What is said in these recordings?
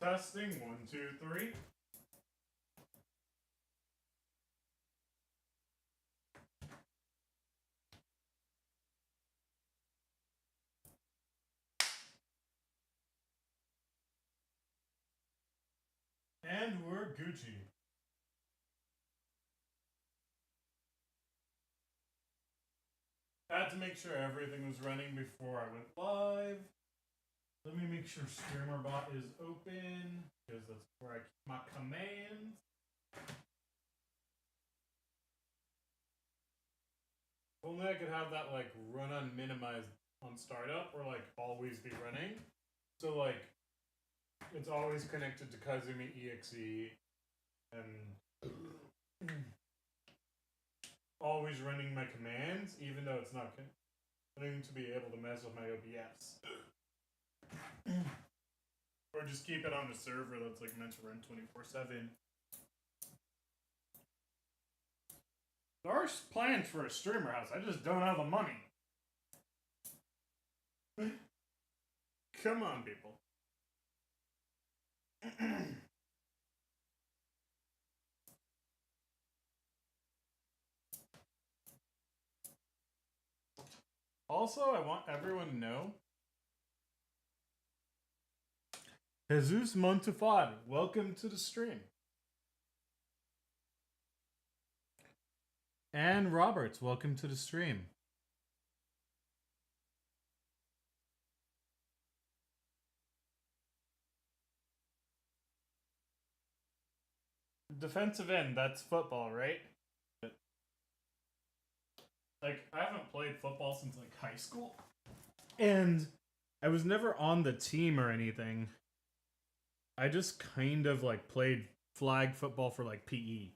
Testing, 1, 2, 3. And we're Gucci. I had to make sure everything was running before I went live. Let me make sure StreamerBot is open, because that's where I keep my commands. Only I could have that like run on minimized on startup or like always be running. So like it's always connected to Kazumi EXE and always running my commands, even though it's not going to be able to mess with my OBS. Or just keep it on a server that's like meant to run 24/7. There are plans for a streamer house. I just don't have the money. Come on, people. Also, I want everyone to know, Jesus Montefad, welcome to the stream. And Roberts, welcome to the stream. Defensive end, that's football, right? Like, I haven't played football since like high school. And I was never on the team or anything. I just kind of like played flag football for like PE.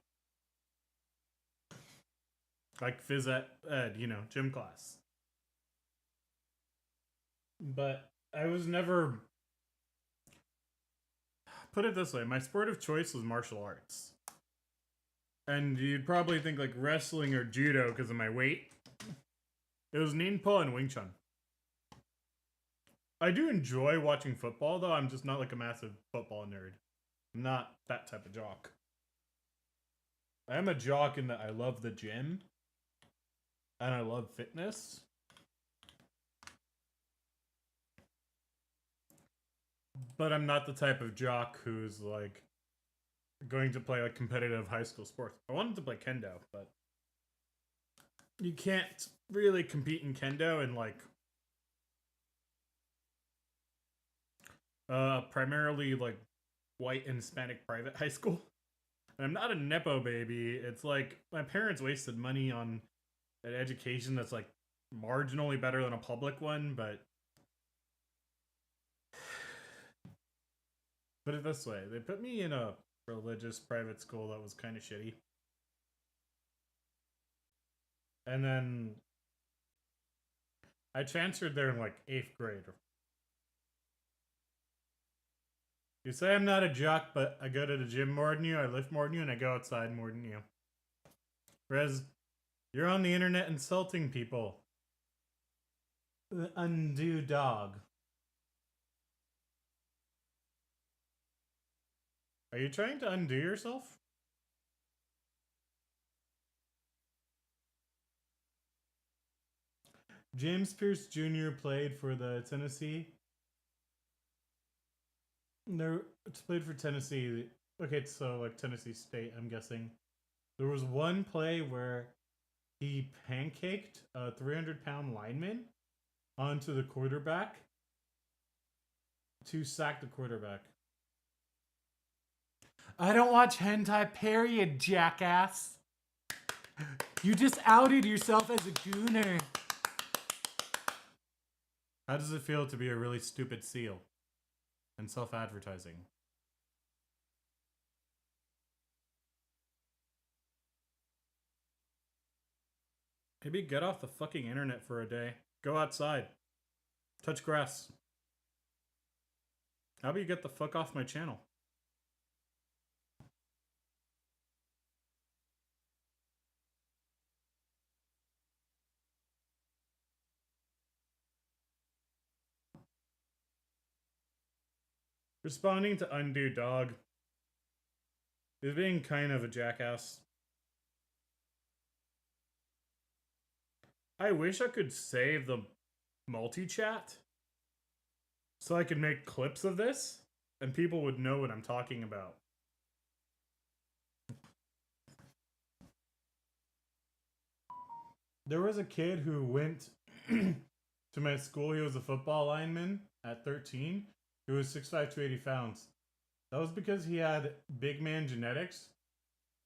Like phys ed, you know, gym class. But I was never... Put it this way, my sport of choice was martial arts. And you'd probably think like wrestling or judo because of my weight. It was Ninpo and Wing Chun. I do enjoy watching football, though. I'm just not like a massive football nerd. I'm not that type of jock. I am a jock in that I love the gym. And I love fitness. But I'm not the type of jock who's like going to play like competitive high school sports. I wanted to play kendo, but you can't really compete in kendo in like primarily like white and Hispanic private high school. And I'm not a nepo baby. It's like my parents wasted money on an education that's like marginally better than a public one, but put it this way, they put me in a religious private school that was kind of shitty. And then I transferred there in like 8th grade. You say I'm not a jock, but I go to the gym more than you, I lift more than you, and I go outside more than you. Whereas, you're on the internet insulting people. The undue dog. Are you trying to undo yourself? James Pierce Jr. played for the Tennessee. No, it's played for Tennessee. Okay, so like Tennessee State, I'm guessing. There was one play where he pancaked a 300-pound lineman onto the quarterback to sack the quarterback. I don't watch hentai, period, jackass. You just outed yourself as a gooner. How does it feel to be a really stupid seal? And self-advertising. Maybe get off the fucking internet for a day. Go outside. Touch grass. How about you get the fuck off my channel? Responding to Undo Dog. He's being kind of a jackass. I wish I could save the multi-chat so I could make clips of this and people would know what I'm talking about. There was a kid who went to my school. He was a football lineman at 13. He was 6'5", 280 pounds. That was because he had big man genetics.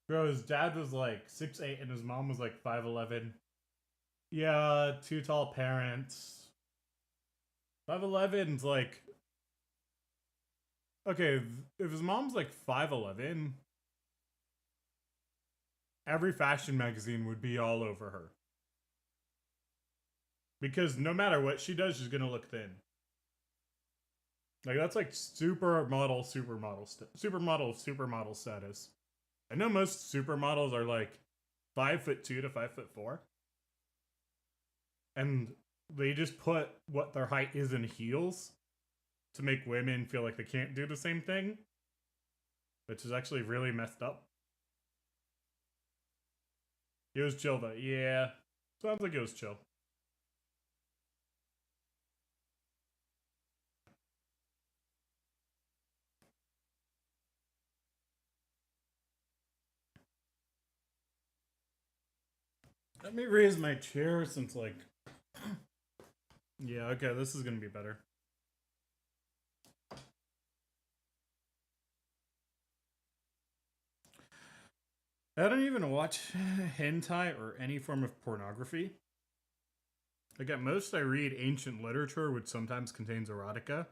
Bro, his dad was like 6'8" and his mom was like 5'11". Yeah, 2 tall parents. 5'11's like... Okay, if his mom's like 5'11", every fashion magazine would be all over her. Because no matter what she does, she's gonna look thin. Like, that's like supermodel status. I know most supermodels are like 5'2" to 5'4". And they just put what their height is in heels to make women feel like they can't do the same thing. Which is actually really messed up. It was chill though. Yeah. Sounds like it was chill. Let me raise my chair since like... Yeah, okay, this is gonna be better. I don't even watch hentai or any form of pornography. Like at most I read ancient literature which sometimes contains erotica.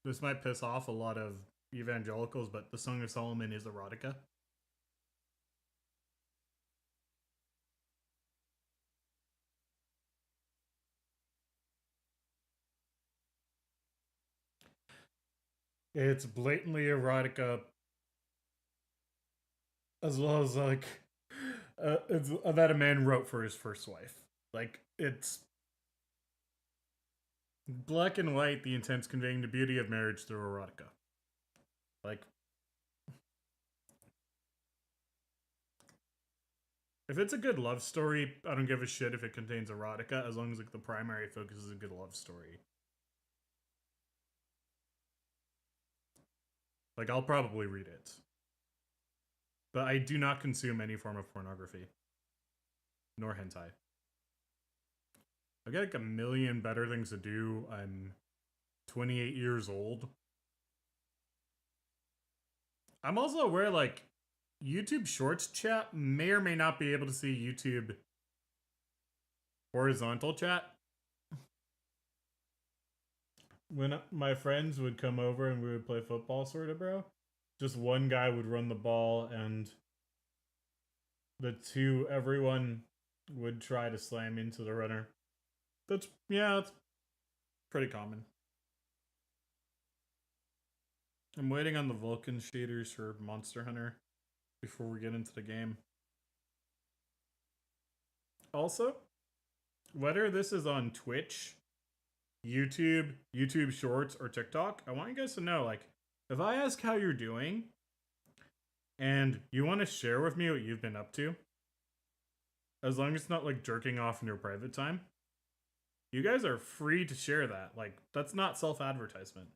This might piss off a lot of evangelicals, but the Song of Solomon is erotica. It's blatantly erotica, as well as like it's that a man wrote for his first wife. Like, it's black and white, the intent's conveying the beauty of marriage through erotica. Like, if it's a good love story, I don't give a shit if it contains erotica, as long as like the primary focus is a good love story. Like, I'll probably read it. But I do not consume any form of pornography. Nor hentai. I've got like a million better things to do. I'm 28 years old. I'm also aware, like, YouTube Shorts chat may or may not be able to see YouTube horizontal chat. When my friends would come over and we would play football, sort of, bro, just one guy would run the ball and everyone would try to slam into the runner. That's pretty common. I'm waiting on the Vulcan shaders for Monster Hunter before we get into the game. Also, whether this is on Twitch, YouTube Shorts, or TikTok, I want you guys to know, like, if I ask how you're doing and you want to share with me what you've been up to, as long as it's not like jerking off in your private time, you guys are free to share that. Like, that's not self-advertisement.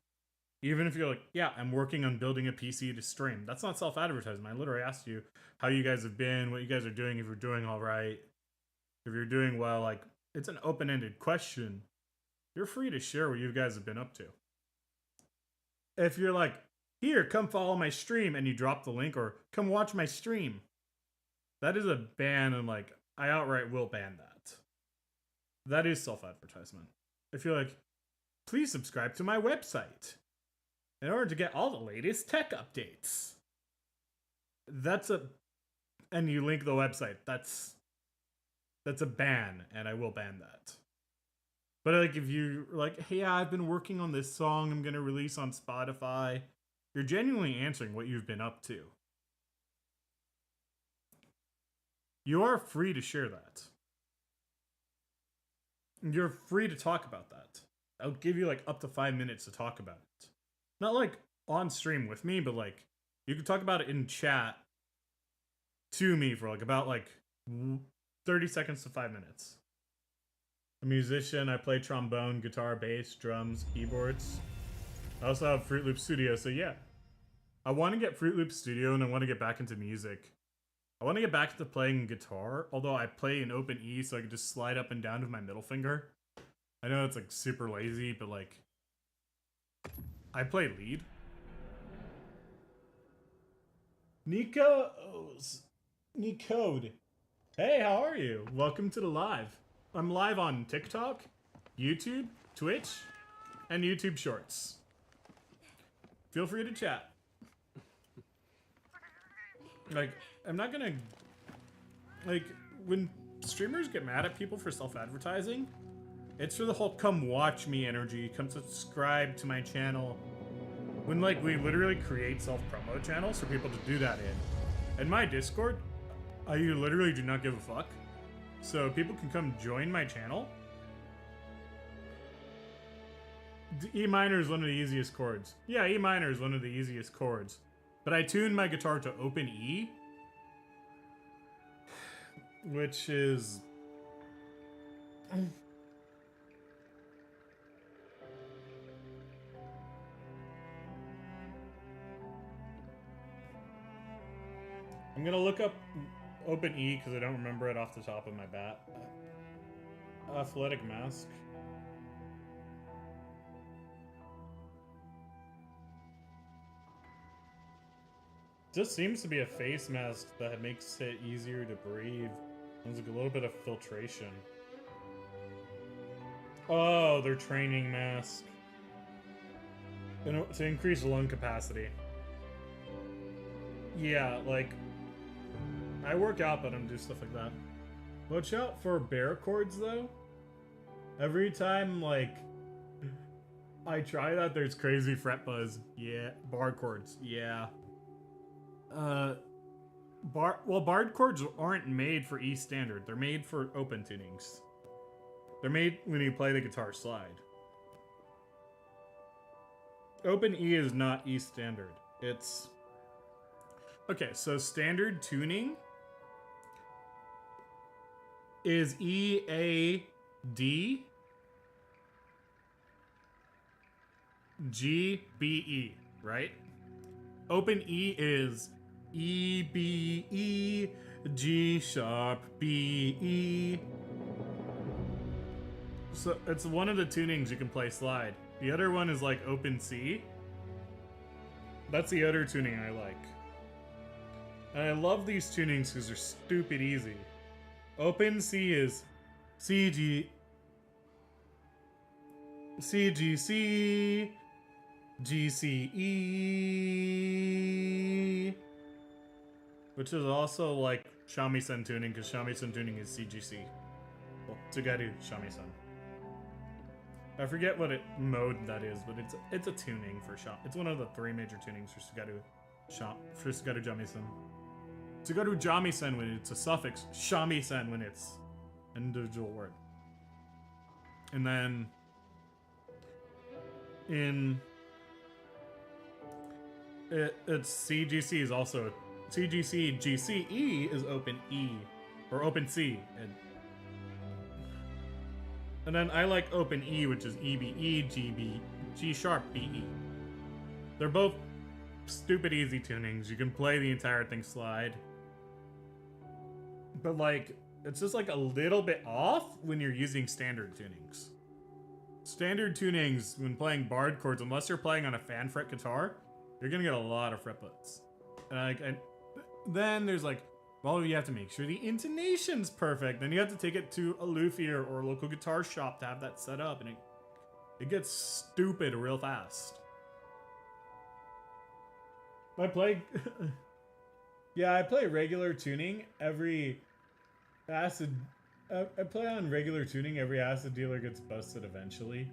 Even if you're like, yeah, I'm working on building a PC to stream. That's not self-advertisement. I literally asked you how you guys have been, what you guys are doing, if you're doing all right, if you're doing well. Like, it's an open-ended question. You're free to share what you guys have been up to. If you're like, here, come follow my stream, and you drop the link, or come watch my stream, that is a ban, and like, I outright will ban that. That is self-advertisement. If you're like, please subscribe to my website in order to get all the latest tech updates, and you link the website, that's a ban, and I will ban that. But like, if you're like, hey, I've been working on this song I'm gonna release on Spotify, you're genuinely answering what you've been up to. You are free to share that. You're free to talk about that. I'll give you like up to 5 minutes to talk about it. Not like on stream with me, but like you can talk about it in chat to me for like about like 30 seconds to 5 minutes. A musician, I play trombone, guitar, bass, drums, keyboards. I also have Fruit Loop Studio, so yeah. I want to get Fruit Loop Studio and I want to get back into music. I want to get back into playing guitar, although I play in open E, so I can just slide up and down with my middle finger. I know it's like super lazy, but like I play lead. Nicode. Hey, how are you? Welcome to the live. I'm live on TikTok, YouTube, Twitch, and YouTube Shorts. Feel free to chat. Like, I'm not gonna... Like, when streamers get mad at people for self-advertising, it's for the whole come watch me energy, come subscribe to my channel. When, like, we literally create self-promo channels for people to do that in. In my Discord, I literally do not give a fuck. So people can come join my channel. E minor is one of the easiest chords. Yeah, E minor is one of the easiest chords. But I tune my guitar to open E, which is... I'm gonna look up open E because I don't remember it off the top of my bat. Athletic mask. Just seems to be a face mask that makes it easier to breathe. There's like a little bit of filtration. Oh, their training mask. To increase lung capacity. Yeah, like... I work out, but I don't do stuff like that. Watch out for bear chords, though. Every time, like, I try that, there's crazy fret buzz. Yeah. Bar chords. Yeah. Barred chords aren't made for E standard. They're made for open tunings. They're made when you play the guitar slide. Open E is not E standard. It's... Okay, so standard tuning is E, A, D, G, B, E, right? Open E is E, B, E, G sharp, B, E. So it's one of the tunings you can play slide. The other one is like open C. That's the other tuning I like. And I love these tunings because they're stupid easy. Open C is C, G, C, G, C, G, C, E. Which is also like shamisen tuning, because shamisen tuning is C, G, C. Well, Tsugaru shamisen. I forget what mode that is, but it's a tuning for sham. It's one of the 3 major tunings for Tsugaru shamisen. Tsugaru jamisen when it's a suffix, shamisen when it's an individual word. And then in it's CGC is also CGC GCE is open E or open C, and then I like open E, which is EBE, GB, G sharp, BE. They're both stupid easy tunings. You can play the entire thing slide. But like, it's just like a little bit off when you're using standard tunings. Standard tunings, when playing barred chords, unless you're playing on a fan fret guitar, you're gonna get a lot of fretlets. And then there's like, well, you have to make sure the intonation's perfect. Then you have to take it to a luthier or a local guitar shop to have that set up, and it gets stupid real fast. I play... Yeah, I play regular tuning every acid... I play on regular tuning, every acid dealer gets busted eventually.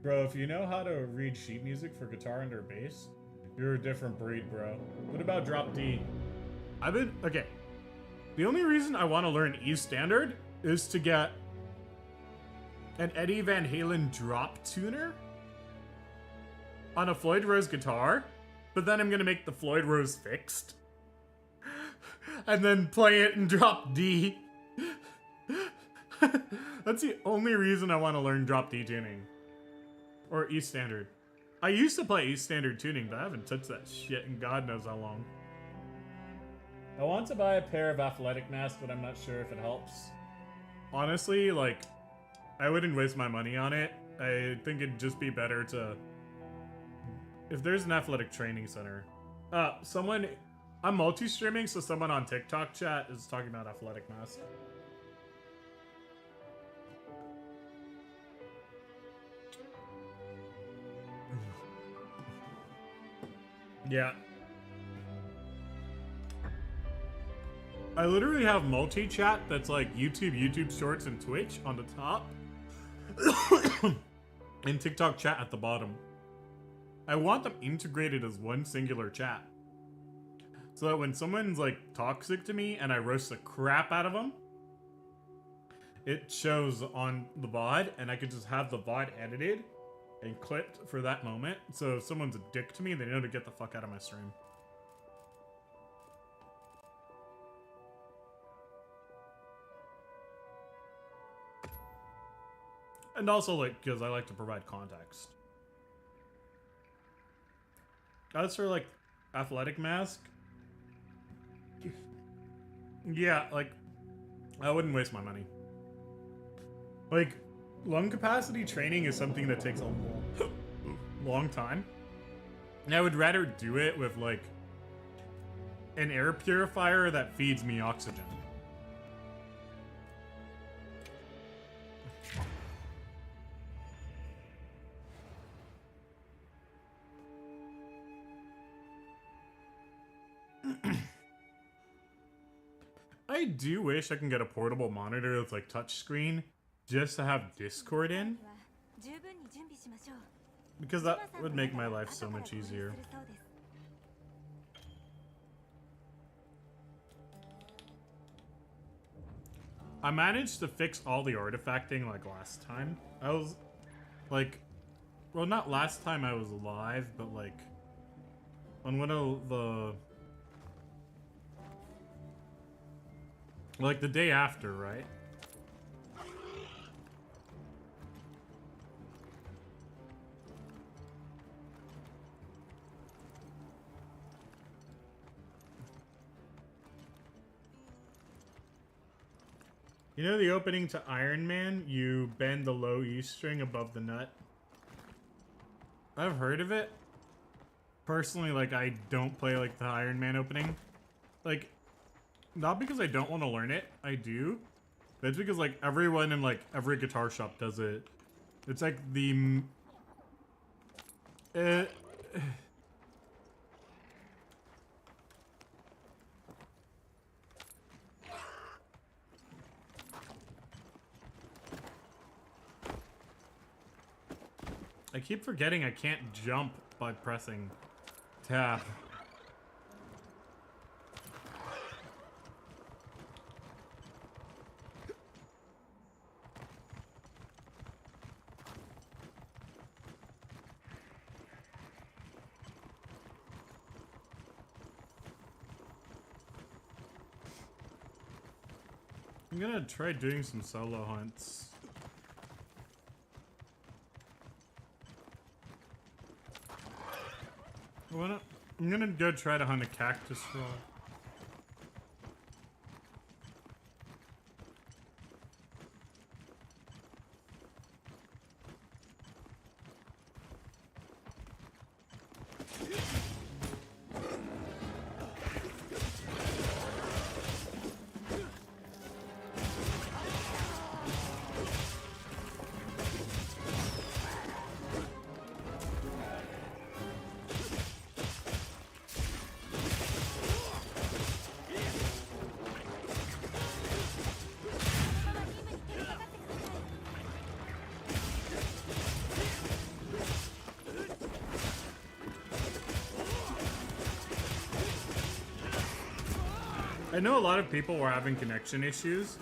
Bro, if you know how to read sheet music for guitar and or bass, you're a different breed, bro. What about drop D? Okay. The only reason I want to learn E standard is to get an Eddie Van Halen drop tuner on a Floyd Rose guitar, but then I'm gonna make the Floyd Rose fixed and then play it in drop D. That's the only reason I want to learn drop D tuning. Or E standard. I used to play E standard tuning, but I haven't touched that shit in God knows how long. I want to buy a pair of athletic masks, but I'm not sure if it helps. Honestly, like, I wouldn't waste my money on it. I think it'd just be better to... If there's an athletic training center. I'm multi-streaming, so someone on TikTok chat is talking about athletic masks. Yeah. I literally have multi-chat that's like YouTube Shorts, and Twitch on the top. And TikTok chat at the bottom. I want them integrated as one singular chat. So that when someone's like toxic to me and I roast the crap out of them, it shows on the VOD and I could just have the VOD edited and clipped for that moment. So if someone's a dick to me, they know to get the fuck out of my stream. And also, like, because I like to provide context. As for, like, athletic mask, yeah, like, I wouldn't waste my money. Like, lung capacity training is something that takes a long time. And I would rather do it with, like, an air purifier that feeds me oxygen. I do wish I can get a portable monitor that's like touchscreen just to have Discord in. Because that would make my life so much easier. I managed to fix all the artifacting like last time. I was like, well, not last time I was live, but like on one of the, like the day after, right? You know the opening to Iron Man? You bend the low E string above the nut. I've heard of it. Personally, like, I don't play, like, the Iron Man opening. Like, not because I don't want to learn it. I do. But it's because, like, everyone in, like, every guitar shop does it. It's like the... I keep forgetting I can't jump by pressing tab. I'm gonna try doing some solo hunts. I'm gonna go try to hunt a cactus frog. I know a lot of people were having connection issues.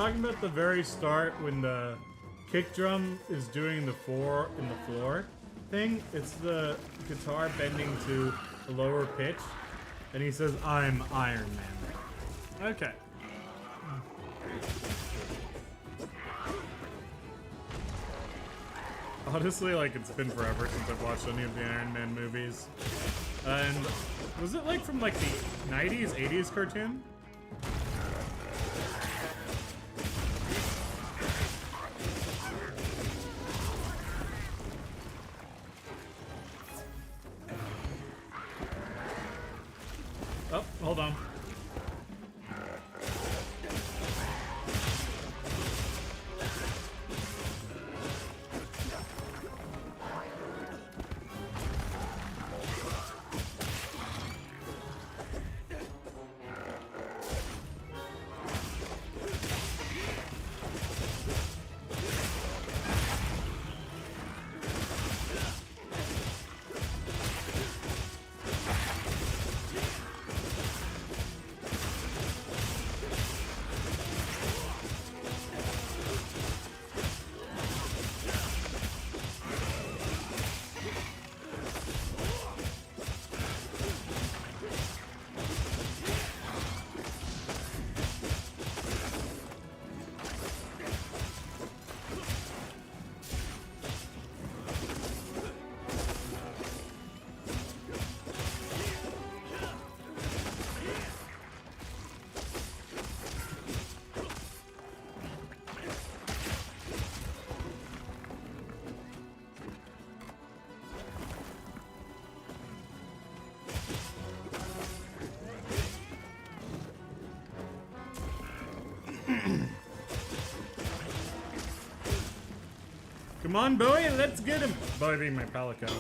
talking about the very start when the kick drum is doing the four in the floor thing. It's the guitar bending to a lower pitch, and he says, "I'm Iron Man." Okay. Honestly, like, it's been forever since I've watched any of the Iron Man movies. And was it like from like the 90s, 80s cartoon? Oh, hold on. Come on, Bowie, let's get him! Bowie being my palico.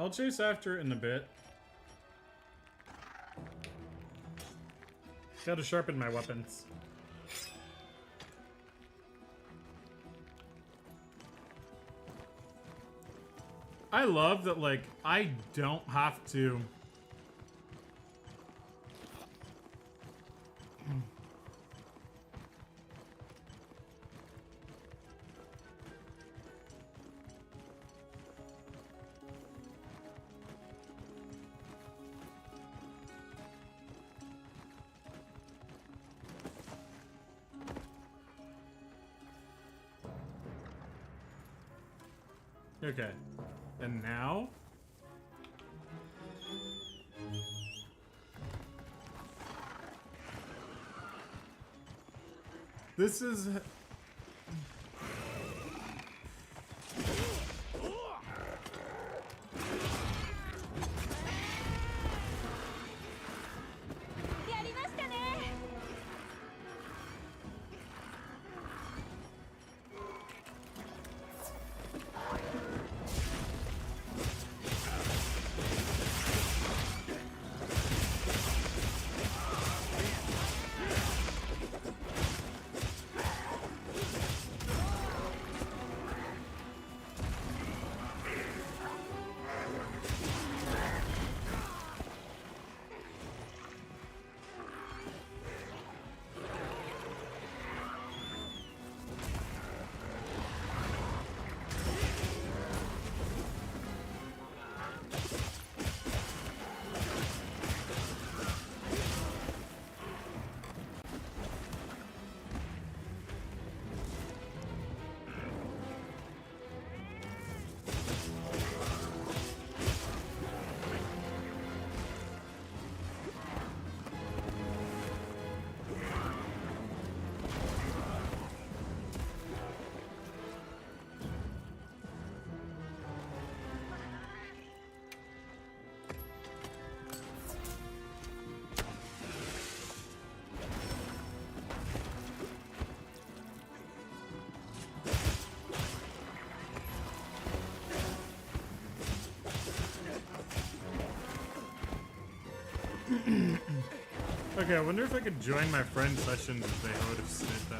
I'll chase after it in a bit. Gotta sharpen my weapons. I love that, like, I don't have to... Okay, and now? This is... Okay, I wonder if I could join my friend's sessions if they host it though.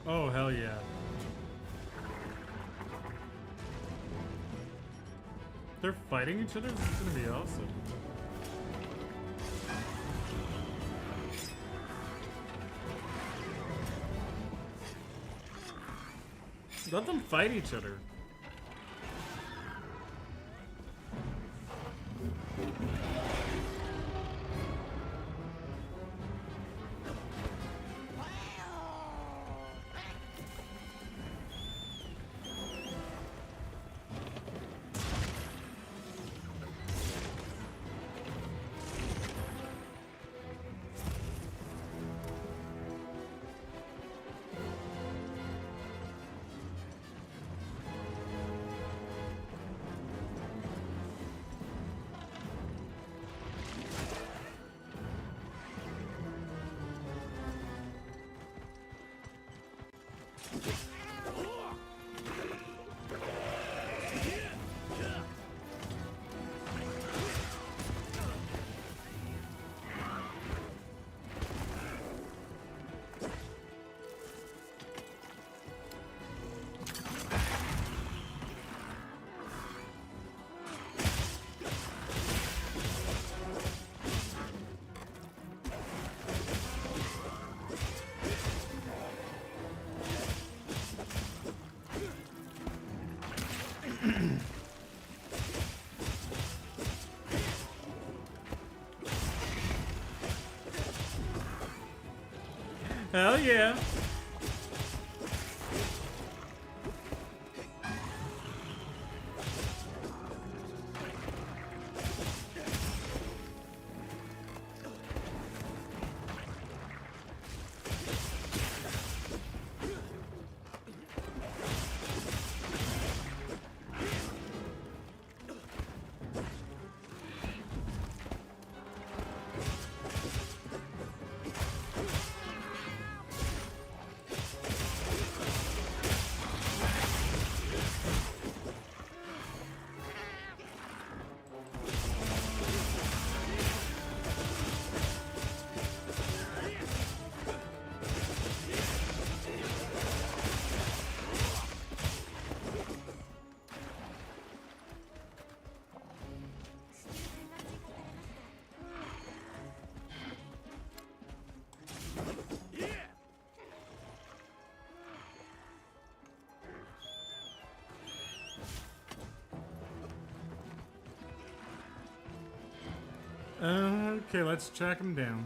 Oh, hell yeah. They're fighting each other? This is gonna be awesome. Let them fight each other. Hell yeah. Okay, let's track him down.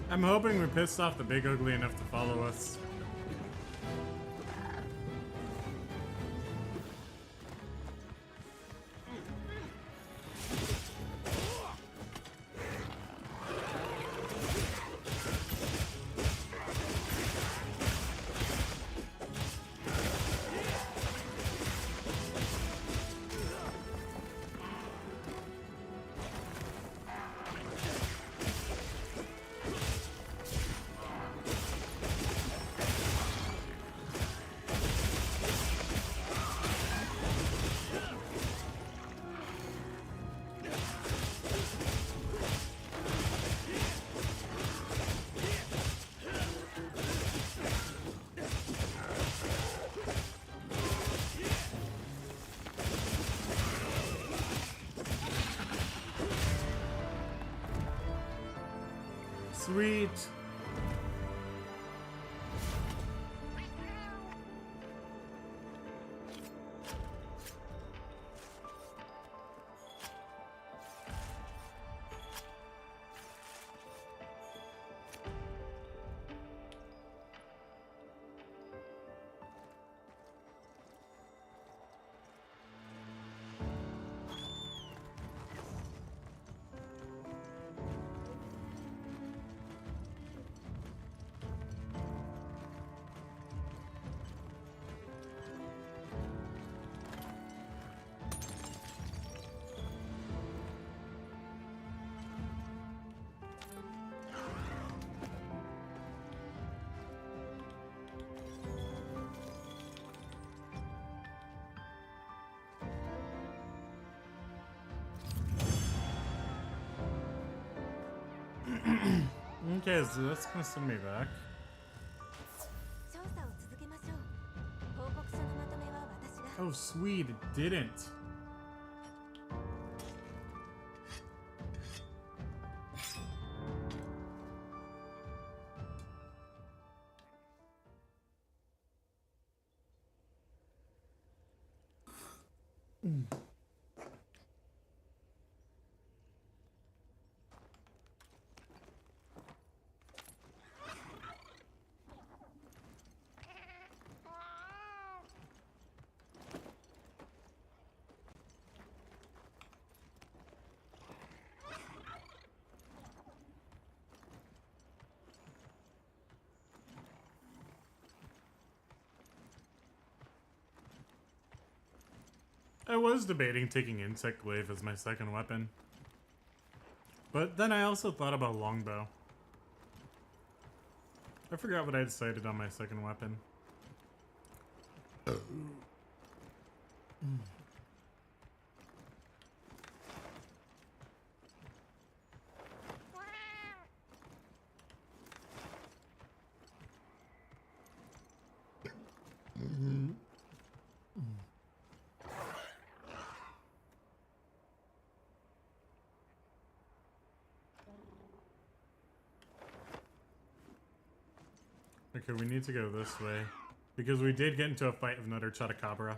I'm hoping we pissed off the big ugly enough to follow us. Sweet. Okay, so that's gonna send me back. Oh, sweet, it didn't. I was debating taking Insect Glaive as my second weapon. But then I also thought about Longbow. I forgot what I decided on my second weapon. Okay, we need to go this way. Because we did get into a fight with another Chotacabra.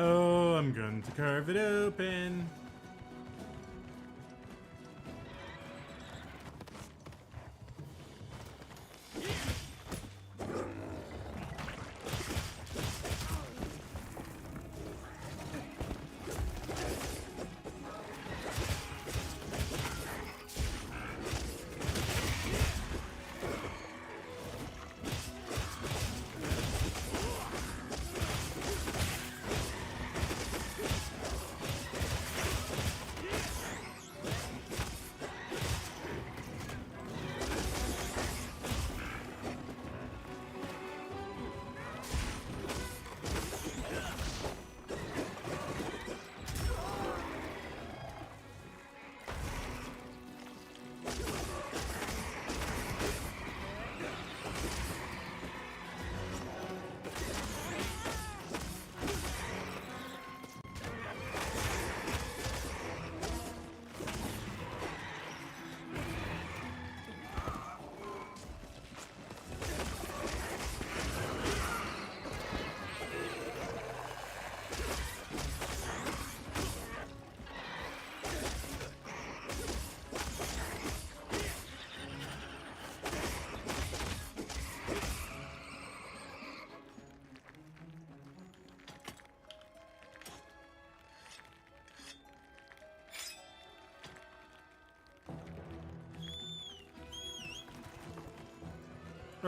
Oh, I'm going to carve it open.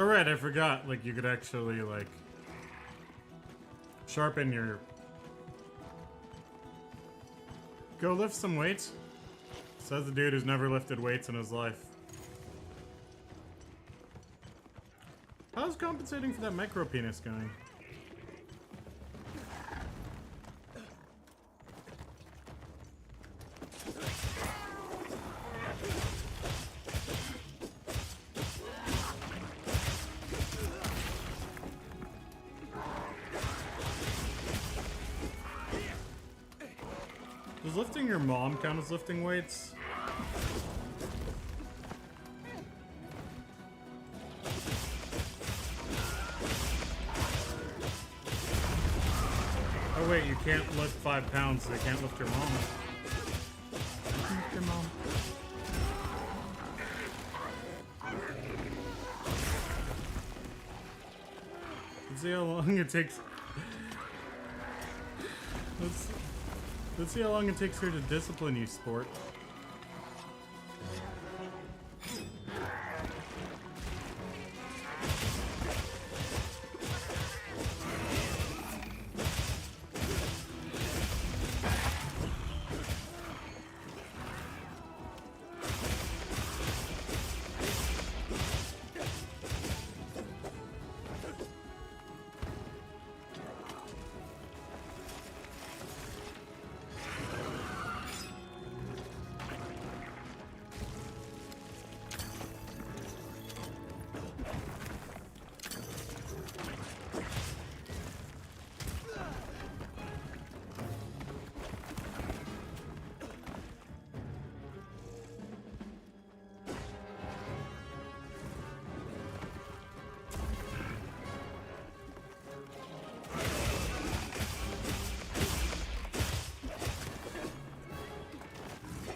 Oh right, I forgot. Like you could actually like sharpen your. Go lift some weights. Says the dude who's never lifted weights in his life. How's compensating for that micro penis going? Does lifting your mom count as lifting weights? Oh wait, you can't lift 5 pounds, so you can't lift your mom. Lift your mom. Let's see how long it takes. Let's see how long it takes her to discipline you, sport.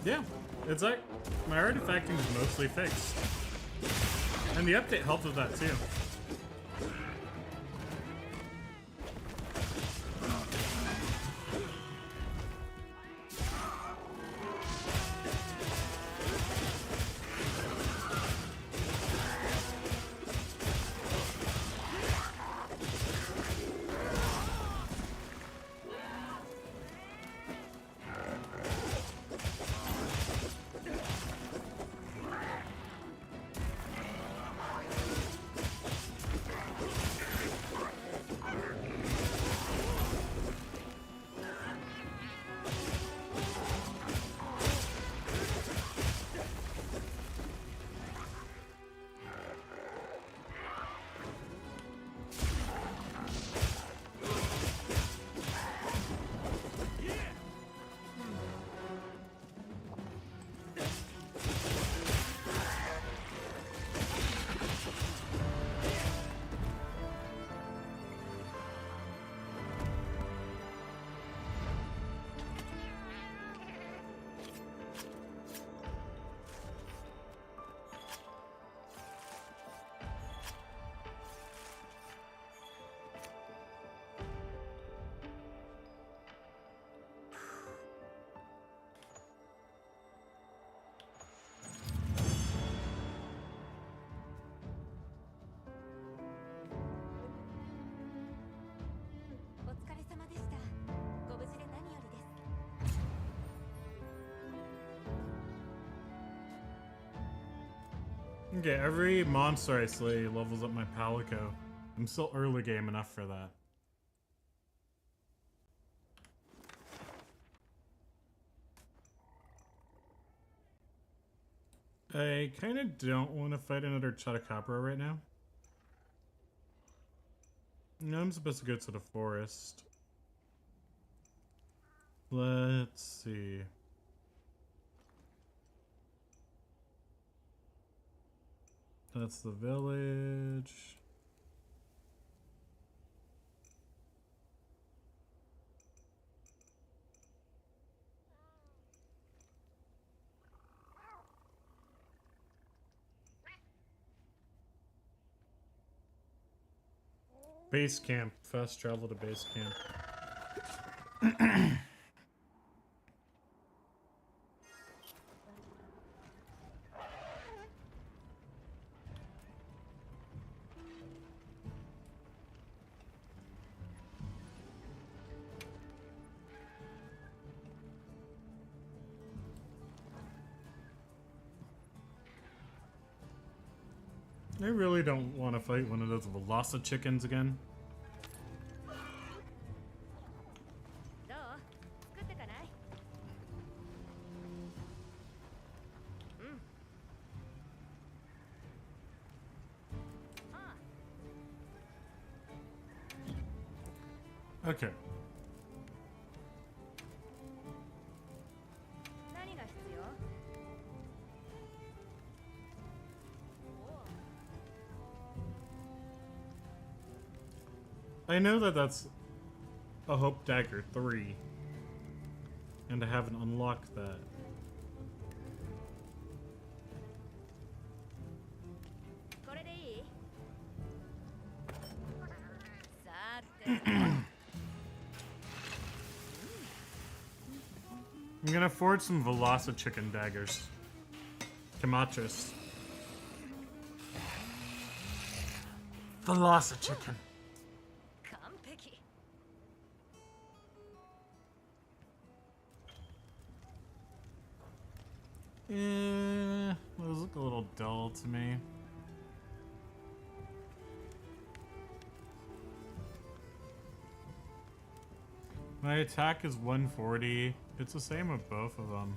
Yeah, it's like my artifacting is mostly fixed. And the update helped with that too. Okay, every monster I slay levels up my Palico. I'm still early game enough for that. I kind of don't want to fight another Chotacabra right now. No, I'm supposed to go to the forest. Let's see. That's the village. Base camp. Fast travel to base camp. I really don't want to fight one of those Velocity chickens again. Okay. I know that that's a Hope Dagger 3, and I haven't unlocked that. I'm gonna forge some Velocity chicken daggers. Kimatris. Velocity chicken. Those look a little dull to me. My attack is 140. It's the same with both of them.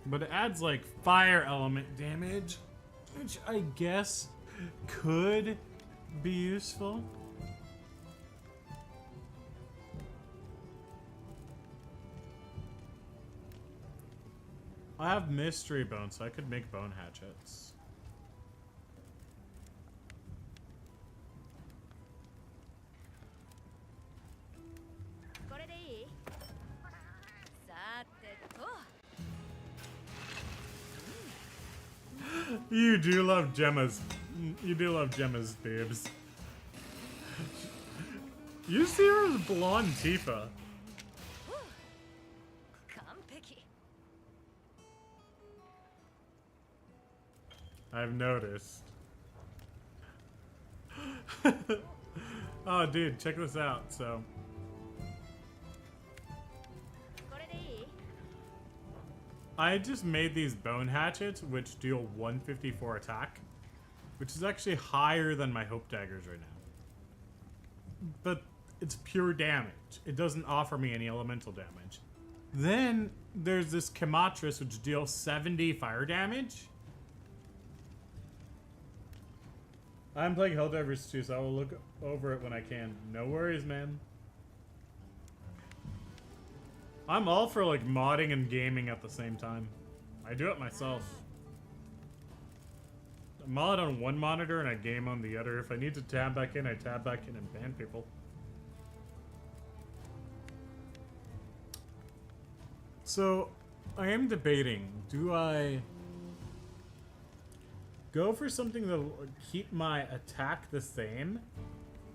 But it adds like fire element damage, which I guess could be useful. I have mystery bones, so I could make bone hatchets. You do love Gemma's. You do love Gemma's boobs. You see her as blonde Tifa. I've noticed. Oh, dude, check this out. So, I just made these bone hatchets, which deal 154 attack, which is actually higher than my Hope Daggers right now. But it's pure damage. It doesn't offer me any elemental damage. Then there's this Kimatris, which deals 70 fire damage. I'm playing Helldivers too, so I will look over it when I can. No worries, man. I'm all for like modding and gaming at the same time. I do it myself. I mod on one monitor and I game on the other. If I need to tab back in, I tab back in and ban people. So, I am debating, do I go for something that will keep my attack the same,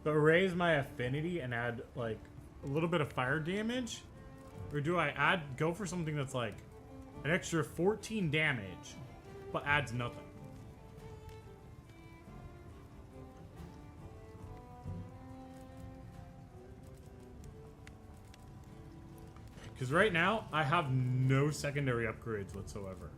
but raise my affinity and add like a little bit of fire damage? Or do I go for something that's like an extra 14 damage, but adds nothing? Because right now, I have no secondary upgrades whatsoever.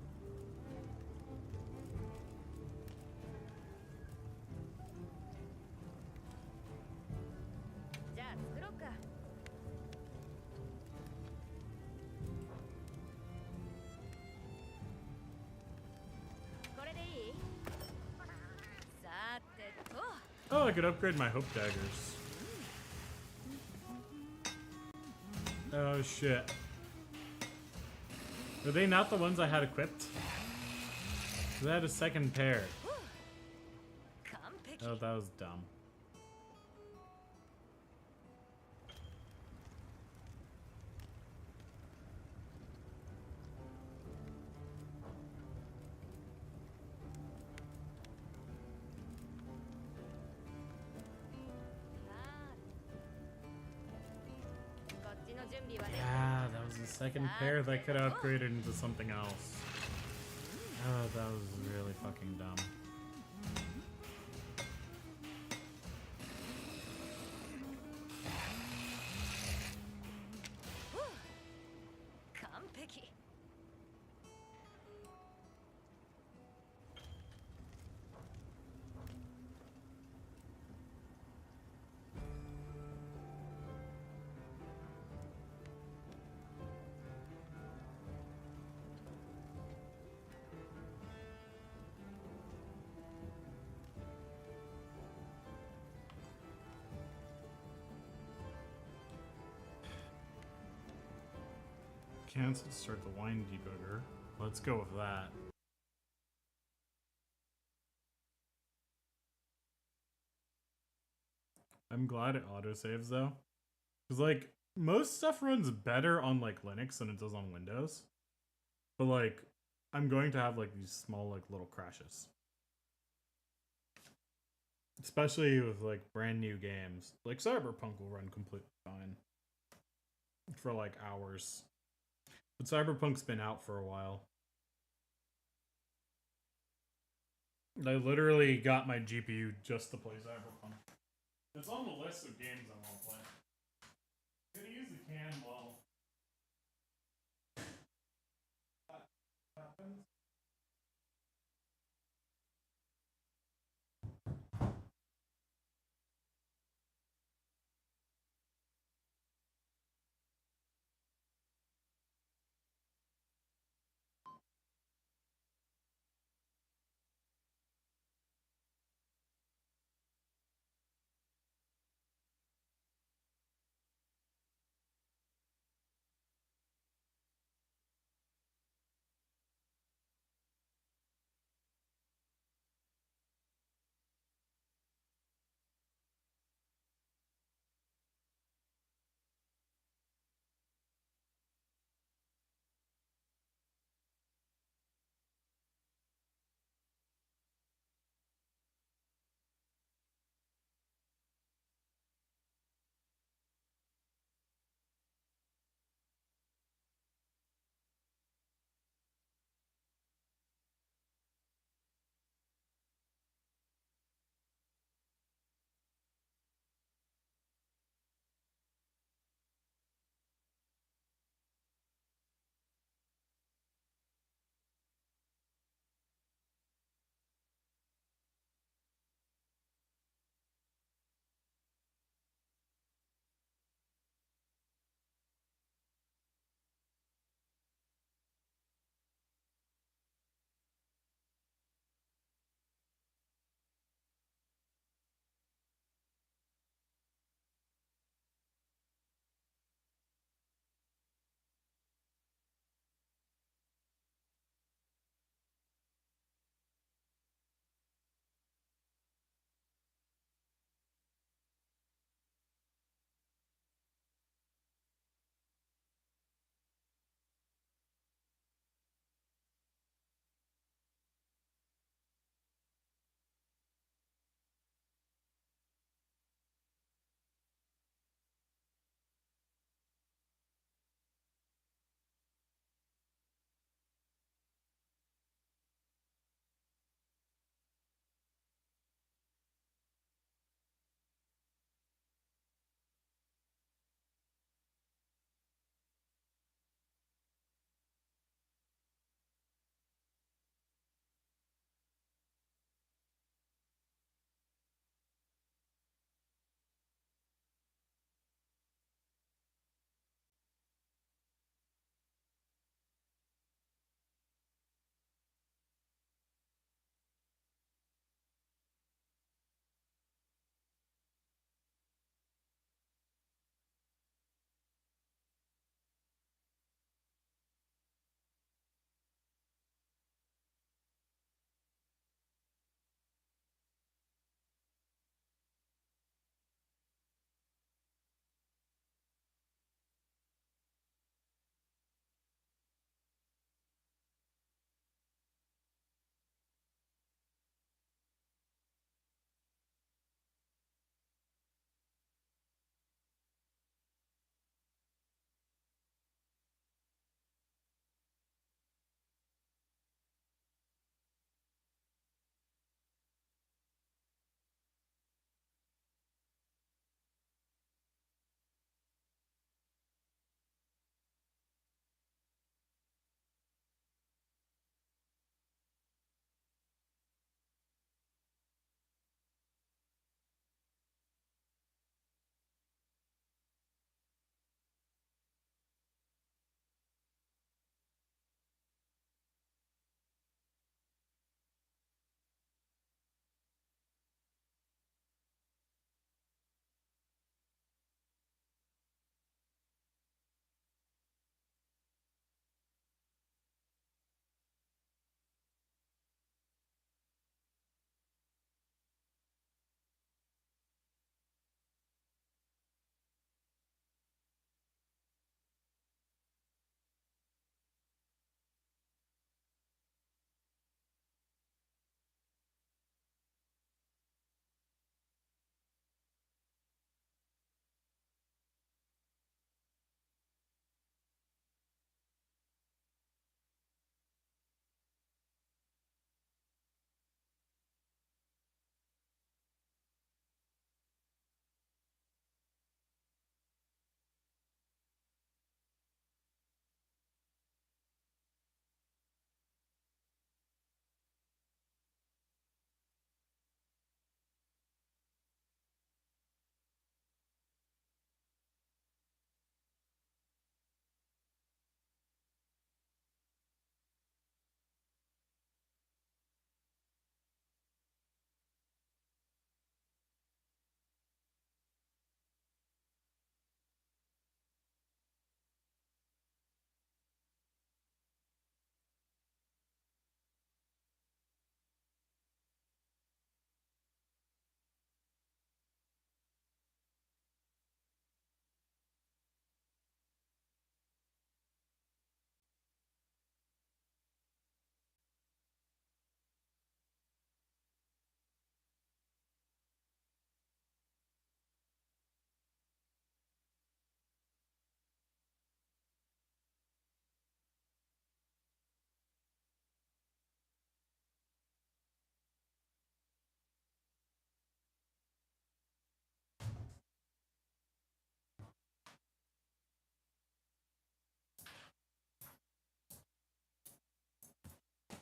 Oh, I could upgrade my Hope Daggers. Oh shit. Are they not the ones I had equipped? I had a second pair. Oh, that was dumb. Yeah, that was the second pair that I could have upgraded into something else. Oh, that was really fucking dumb. Cancel to start the wine debugger. Let's go with that. I'm glad it autosaves though. Because like most stuff runs better on like Linux than it does on Windows. But like I'm going to have like these small like little crashes. Especially with like brand new games. Like Cyberpunk will run completely fine. For like hours. But Cyberpunk's been out for a while. I literally got my GPU just to play Cyberpunk. It's on the list of games I want to play. Gonna use the can while that happens.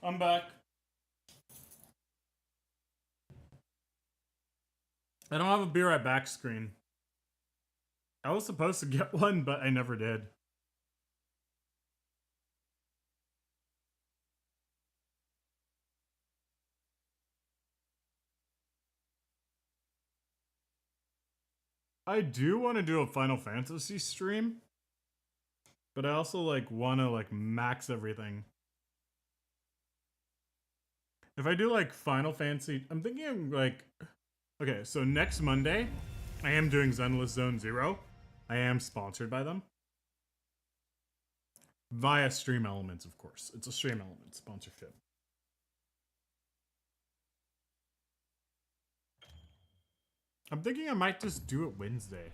I'm back. I don't have a be right back screen. I was supposed to get one, but I never did. I do want to do a Final Fantasy stream, but I also like want to like max everything. If I do like Final Fantasy, I'm thinking like, okay, so next Monday, I am doing Zenless Zone Zero. I am sponsored by them. Via Stream Elements, of course. It's a Stream Elements sponsorship. I'm thinking I might just do it Wednesday.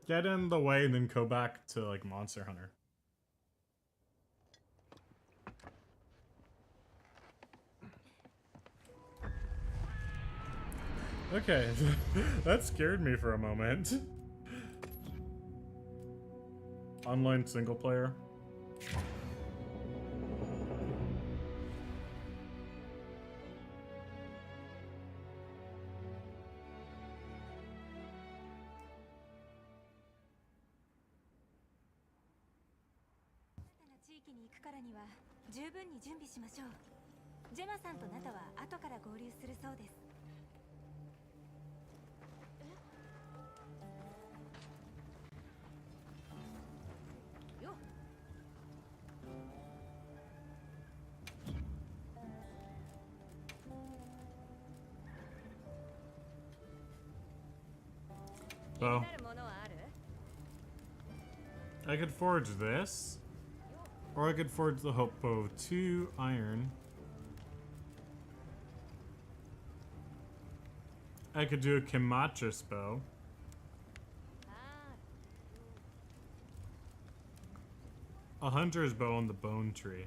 Get in the way and then go back to like Monster Hunter. Okay, that scared me for a moment. Online single player. So, I could forge this, or I could forge the Hope Bow 2 iron. I could do a Kimachis bow. A hunter's bow on the bone tree.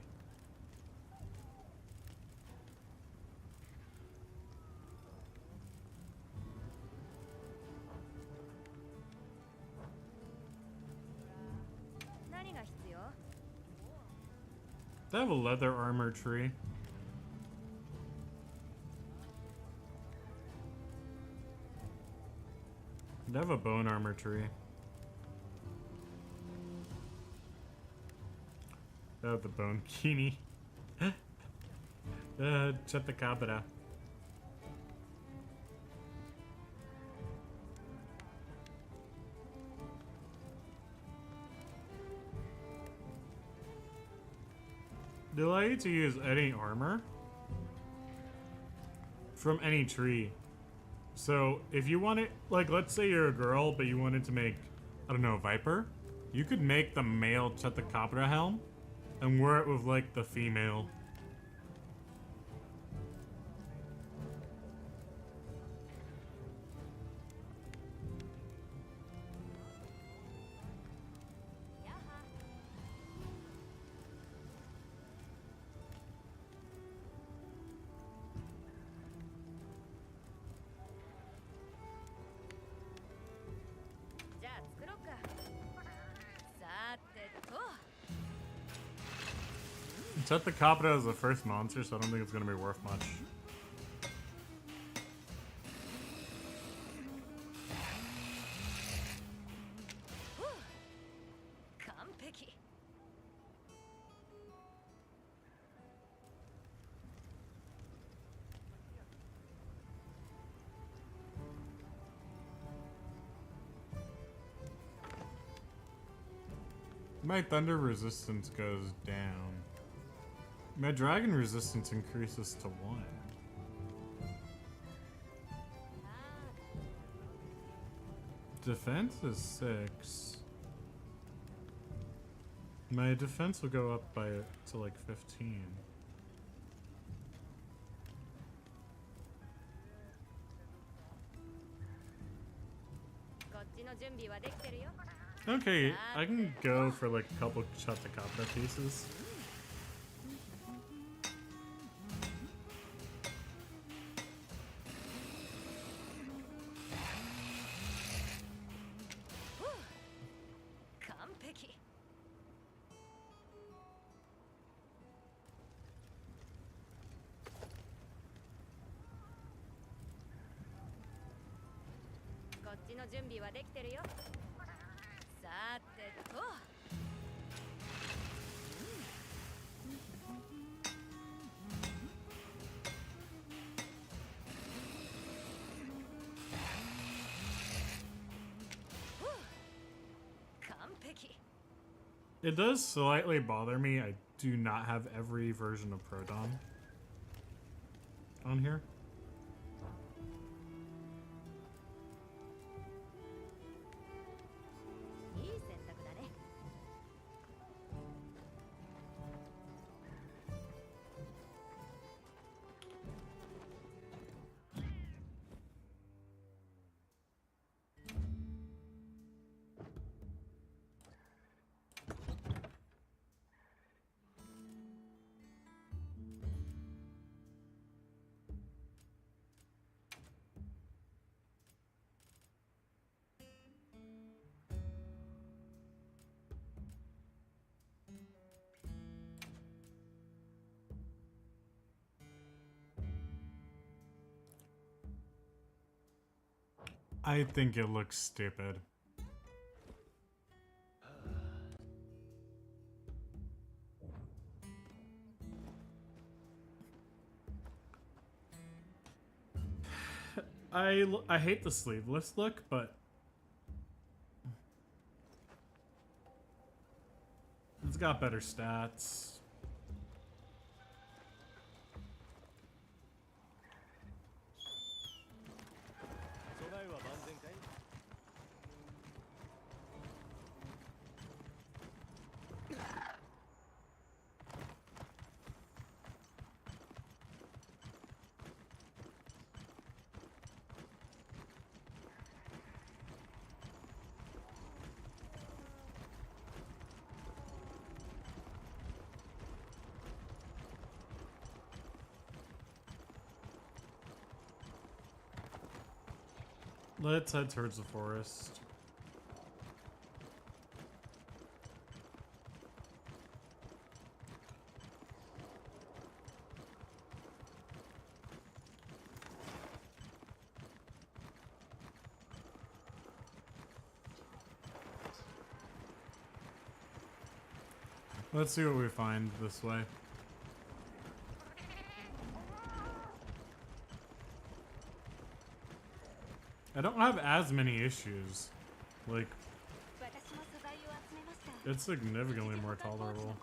They have a leather armor tree. They have a bone armor tree. They have the bone kini. Chupacabra. They allow you to use any armor from any tree. So if you want it, like let's say you're a girl, but you wanted to make, I don't know, a viper, you could make the male Chupacabra helm and wear it with like the female. Chupacabra is the first monster, so I don't think it's gonna be worth much. My thunder resistance goes down. My dragon resistance increases to 1. Defense is 6. My defense will go up by to like 15. Okay, I can go for like a couple Chupacabra pieces. It does slightly bother me. I do not have every version of Proton on here. I think it looks stupid. I hate the sleeveless look, but it's got better stats. Let's head towards the forest. Let's see what we find this way. I don't have as many issues. Like, it's significantly more tolerable.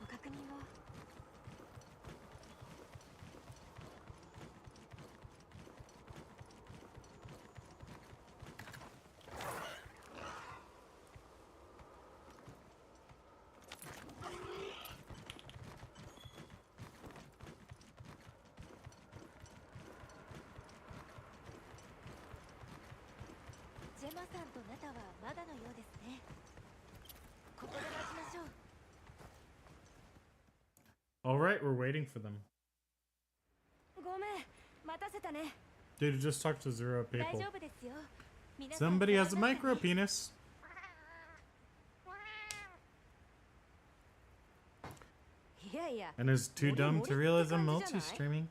Alright, we're waiting for them. Dude, just talked to 0 people. Somebody has a micro penis. And is too dumb to realize I'm multi-streaming.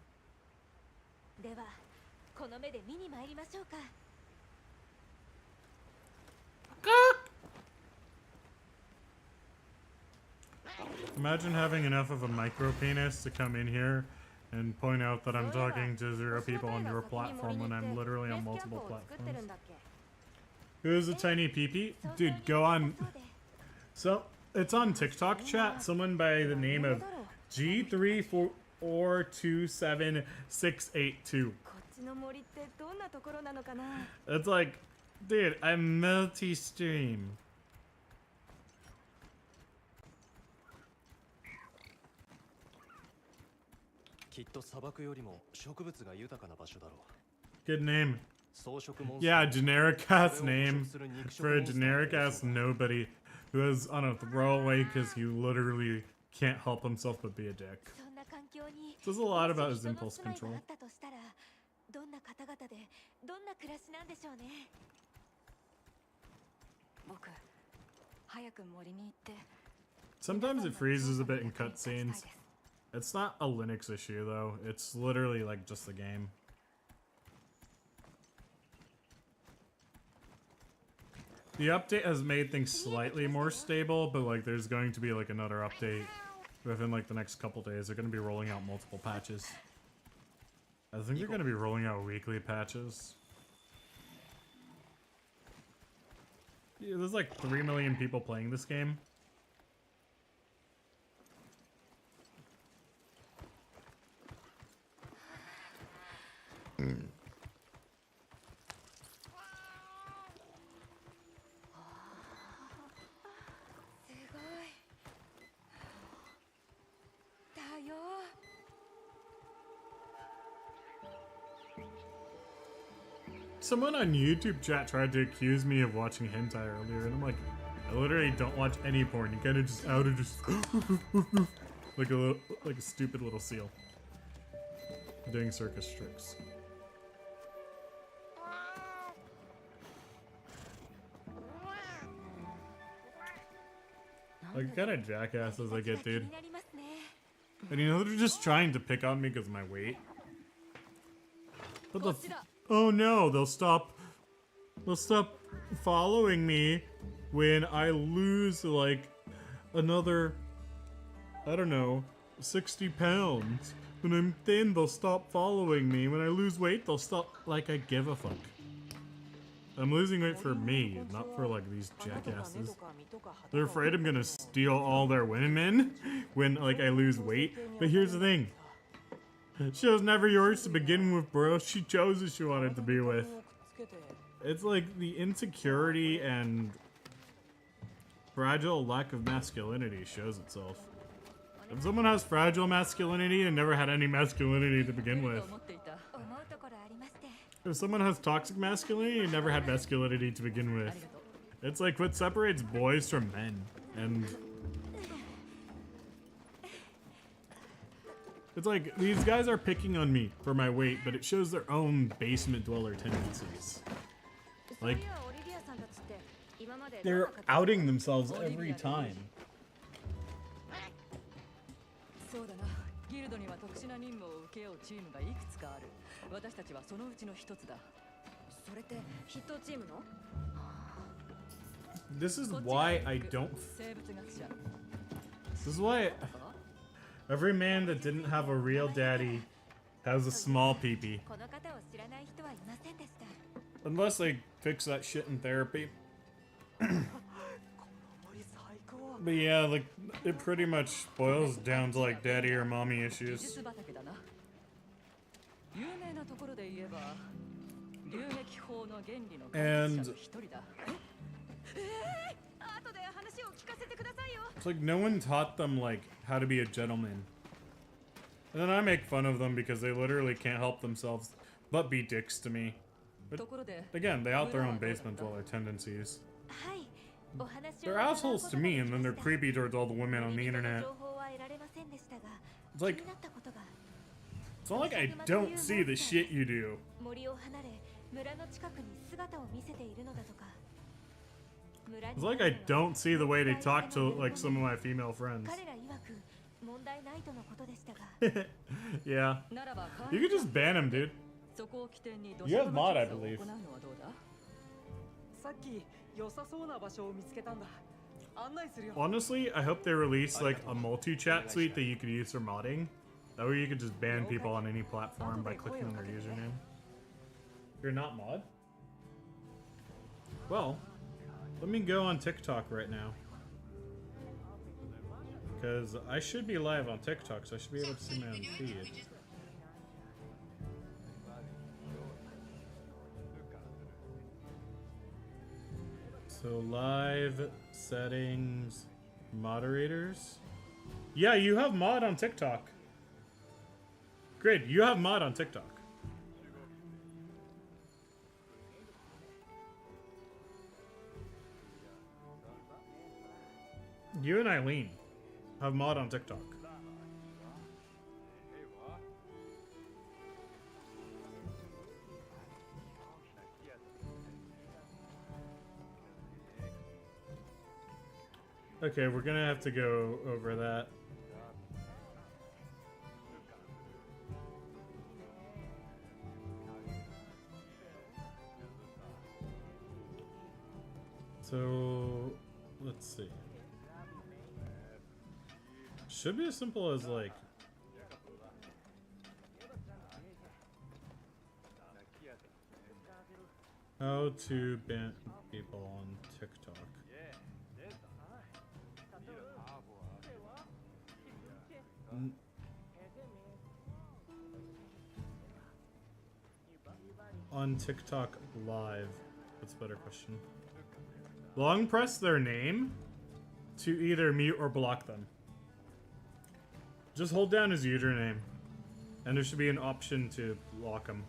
Imagine having enough of a micro penis to come in here and point out that I'm talking to 0 people on your platform when I'm literally on multiple platforms. Who's a tiny peepee? Dude, go on. So, it's on TikTok chat. Someone by the name of G3427682. It's like, dude, I'm multi-stream. Good name. Yeah, generic ass name for a generic ass nobody who is on a throwaway because he literally can't help himself but be a dick. Says a lot about his impulse control. Sometimes it freezes a bit in cutscenes. It's not a Linux issue though, it's literally like just the game. The update has made things slightly more stable, but like there's going to be like another update within like the next couple days. They're going to be rolling out multiple patches. I think they're going to be rolling out weekly patches. Yeah, there's like 3 million people playing this game. Someone on YouTube chat tried to accuse me of watching hentai earlier, and I'm like, I literally don't watch any porn. You kind of just out of just like a stupid little seal doing circus tricks. Like, kind of jackasses I get, dude. And you know, they're just trying to pick on me because of my weight. What the oh no, they'll stop following me when I lose like another, I don't know, 60 pounds. When I'm thin, they'll stop following me. When I lose weight, they'll stop. Like, I give a fuck. I'm losing weight for me, not for like these jackasses. They're afraid I'm gonna steal all their women when like I lose weight. But here's the thing. She was never yours to begin with, bro. She chose who she wanted to be with. It's like the insecurity and fragile lack of masculinity shows itself. If someone has fragile masculinity and never had any masculinity to begin with. If someone has toxic masculinity and never had masculinity to begin with. It's like what separates boys from men. And it's like, these guys are picking on me for my weight, but it shows their own basement dweller tendencies. Like, they're outing themselves every time. This is why I don't... This is why... Every man that didn't have a real daddy has a small peepee. Unless they fix that shit in therapy. But yeah, like, it pretty much boils down to like daddy or mommy issues. And it's like no one taught them like how to be a gentleman. And then I make fun of them because they literally can't help themselves but be dicks to me. But again, they out their own basement dweller tendencies. They're assholes to me, and then they're creepy towards all the women on the internet. It's like, it's not like I don't see the shit you do. It's like I don't see the way they talk to like some of my female friends. Yeah. You could just ban him, dude. You have mod, I believe. Honestly, I hope they release like a multi-chat suite that you could use for modding. That way you could just ban people on any platform by clicking on their username. You're not mod? Well, let me go on TikTok right now. Because I should be live on TikTok, so I should be able to see my own feed. So live settings, moderators. Yeah, you have mod on TikTok. Great, you have mod on TikTok. You and Eileen have mod on TikTok. Okay, we're gonna have to go over that. So, let's see. Should be as simple as like how to ban people on TikTok. On TikTok live. That's a better question. Long press their name to either mute or block them. Just hold down his username, and there should be an option to block him.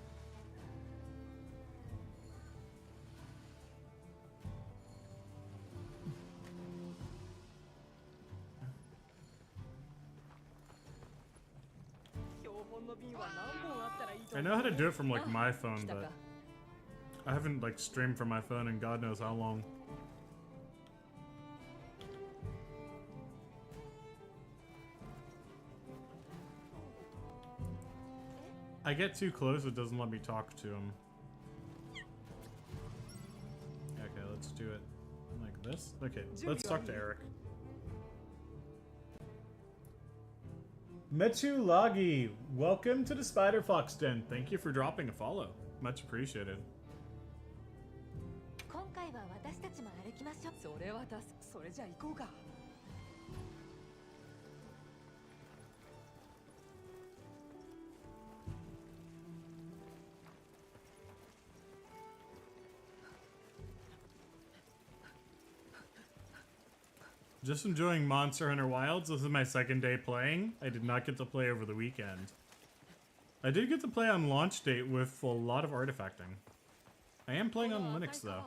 I know how to do it from like my phone, but I haven't like streamed from my phone in God knows how long. I get too close, it doesn't let me talk to him. Okay, let's do it like this. Okay, let's talk to Eric. Metulagi, welcome to the Spider Fox Den. Thank you for dropping a follow. Much appreciated. Just enjoying Monster Hunter Wilds. This is my second day playing. I did not get to play over the weekend. I did get to play on launch date with a lot of artifacting. I am playing on Linux though.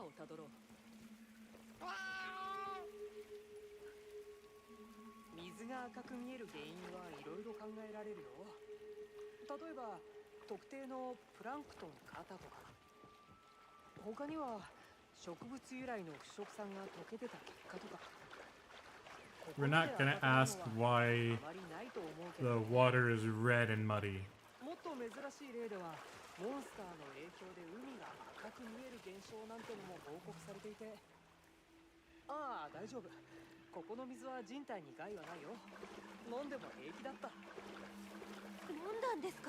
We're not gonna ask why the water is red and muddy.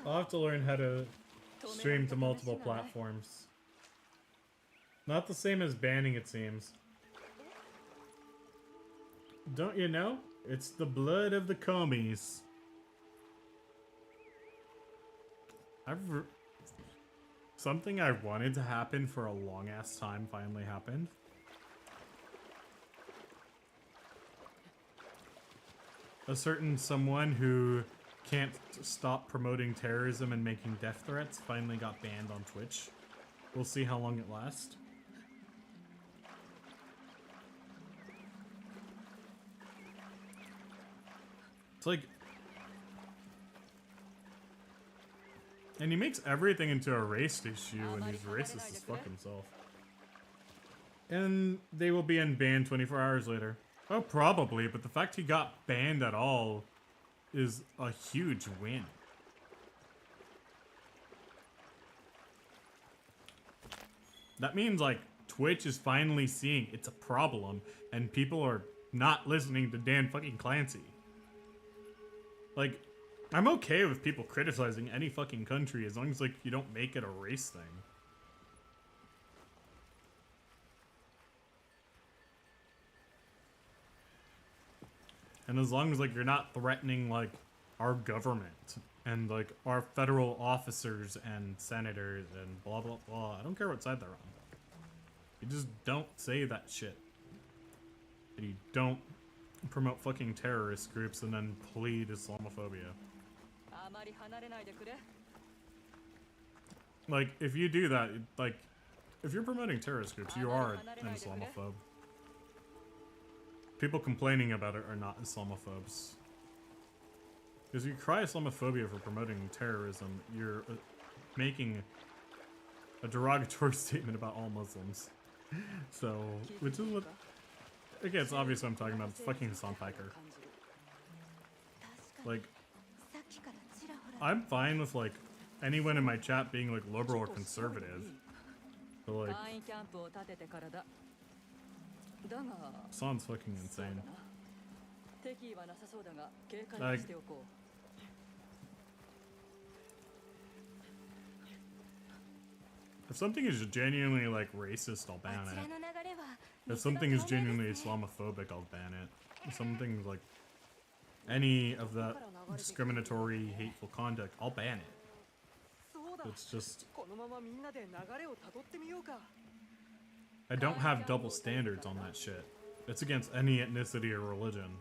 I'll have to learn how to stream to multiple platforms. Not the same as banning, it seems. Don't you know? It's the blood of the commies. Something I wanted to happen for a long ass time finally happened. A certain someone who can't stop promoting terrorism and making death threats finally got banned on Twitch. We'll see how long it lasts. It's like... And he makes everything into a race issue and he's racist as fuck himself. And they will be unbanned 24 hours later. Oh, probably, but the fact he got banned at all is a huge win. That means, like, Twitch is finally seeing it's a problem and people are not listening to Dan fucking Clancy. Like, I'm okay with people criticizing any fucking country as long as, like, you don't make it a race thing. And as long as, like, you're not threatening, like, our government and, like, our federal officers and senators and blah, blah, blah. I don't care what side they're on. You just don't say that shit. And you don't promote fucking terrorist groups and then plead Islamophobia. Like, if you do that, like, if you're promoting terrorist groups, you are an Islamophobe. People complaining about it are not Islamophobes. Because you cry Islamophobia for promoting terrorism, you're making a derogatory statement about all Muslims. So, which is what... Again, it's obvious what I'm talking about. It's fucking Hassan Piker. Like, I'm fine with, like, anyone in my chat being, like, liberal or conservative. But, like... Sounds fucking insane. Like, if something is genuinely like racist, I'll ban it. If something is genuinely Islamophobic, I'll ban it. If something's like any of that discriminatory, hateful conduct, I'll ban it. It's just, I don't have double standards on that shit. It's against any ethnicity or religion.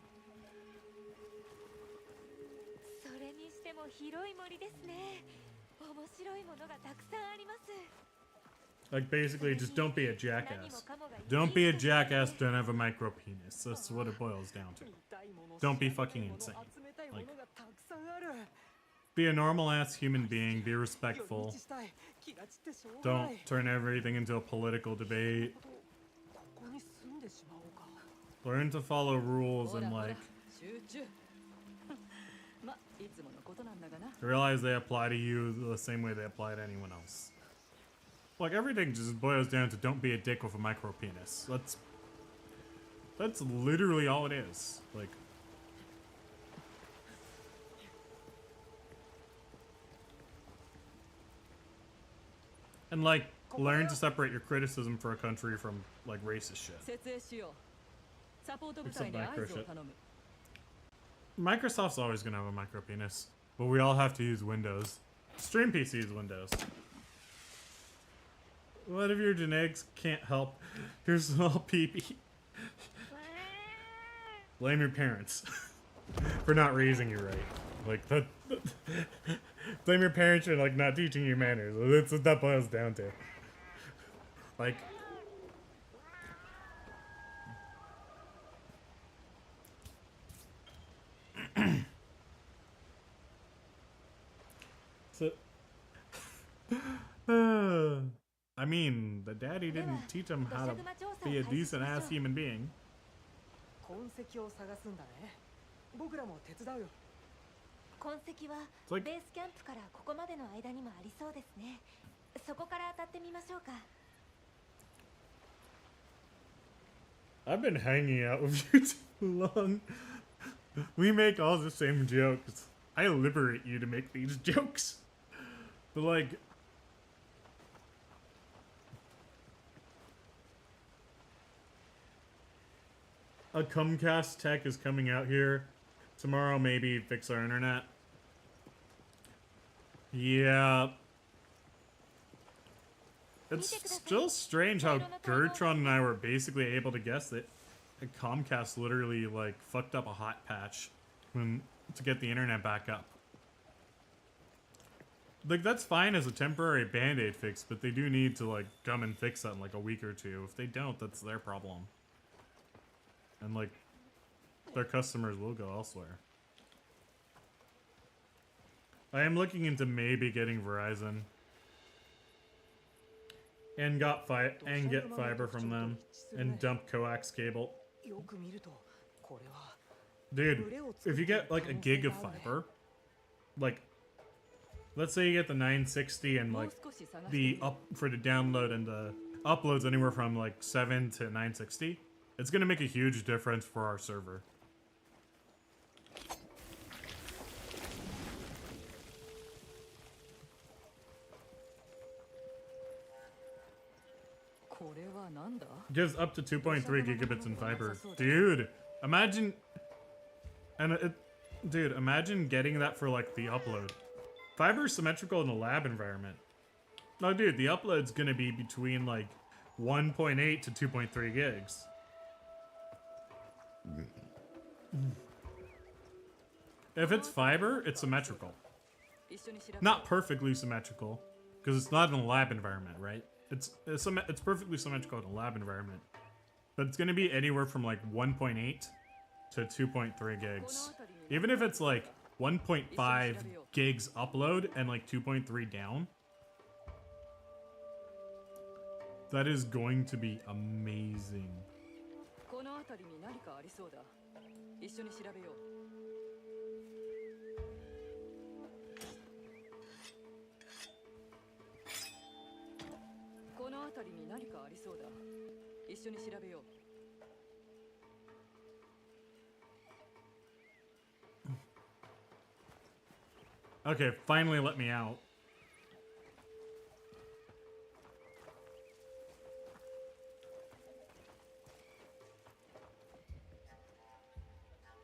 Like, basically, just don't be a jackass. Don't be a jackass, don't have a micro penis. That's what it boils down to. Don't be fucking insane. Like, be a normal ass human being, be respectful. Don't turn everything into a political debate. Learn to follow rules and, like, realize they apply to you the same way they apply to anyone else. Like, everything just boils down to don't be a dick with a micro penis. That's literally all it is. Like, and like, learn to separate your criticism for a country from like racist shit. Except micro shit. Microsoft's always gonna have a micro penis, but we all have to use Windows. Stream PC is Windows. What if your genetics can't help your small pee-pee? Blame your parents for not raising you right. Like, that. Blame your parents for like not teaching you manners. That's what that boils down to. Like, so. I mean, the daddy didn't teach him how to be a decent ass human being. It's like, I've been hanging out with you too long. We make all the same jokes. I liberate you to make these jokes. But like, a Comcast tech is coming out here tomorrow, maybe fix our internet. Yeah. It's still strange how Gertron and I were basically able to guess that Comcast literally like fucked up a hot patch to get the internet back up. Like, that's fine as a temporary band-aid fix, but they do need to like come and fix that in like a week or two. If they don't, that's their problem. And like, their customers will go elsewhere. I am looking into maybe getting Verizon. And get fiber from them. And dump coax cable. Dude, if you get like a gig of fiber, like, let's say you get the 960 and like for the download and the uploads anywhere from like 7 to 960. It's gonna make a huge difference for our server. Gives up to 2.3 gigabits in fiber. Dude, imagine... Dude, imagine getting that for like the upload. Fiber is symmetrical in a lab environment. No, dude, the upload's gonna be between like 1.8 to 2.3 gigs. If it's fiber, it's symmetrical. Not perfectly symmetrical, because it's not in a lab environment, right? It's perfectly symmetrical in a lab environment. But it's going to be anywhere from like 1.8 to 2.3 gigs. Even if it's like 1.5 gigs upload and like 2.3 down, that is going to be amazing. Okay, finally let me out.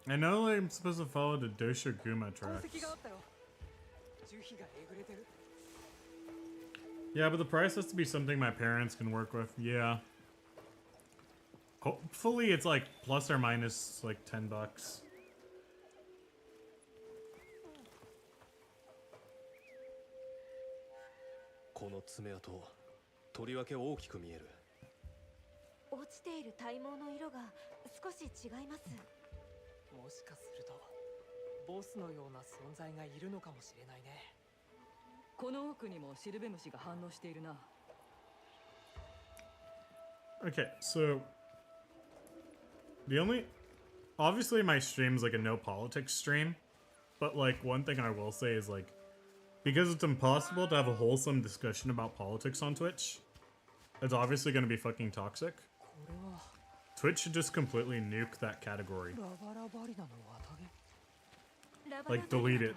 I know I'm supposed to follow the Doshoguma tracks. Yeah, but the price has to be something my parents can work with. Yeah. Hopefully it's like plus or minus like $10. この爪痕、とりわけ大きく見える。落ちている体毛の色が少し違います。もしかするとボスのような存在がいるのかもしれないね。この奥にもシルベムシが反応しているな。 Okay, so the only obviously my stream's like a no politics stream, but like one thing I will say is like because it's impossible to have a wholesome discussion about politics on Twitch, it's obviously going to be fucking toxic. Twitch should just completely nuke that category. Like delete it.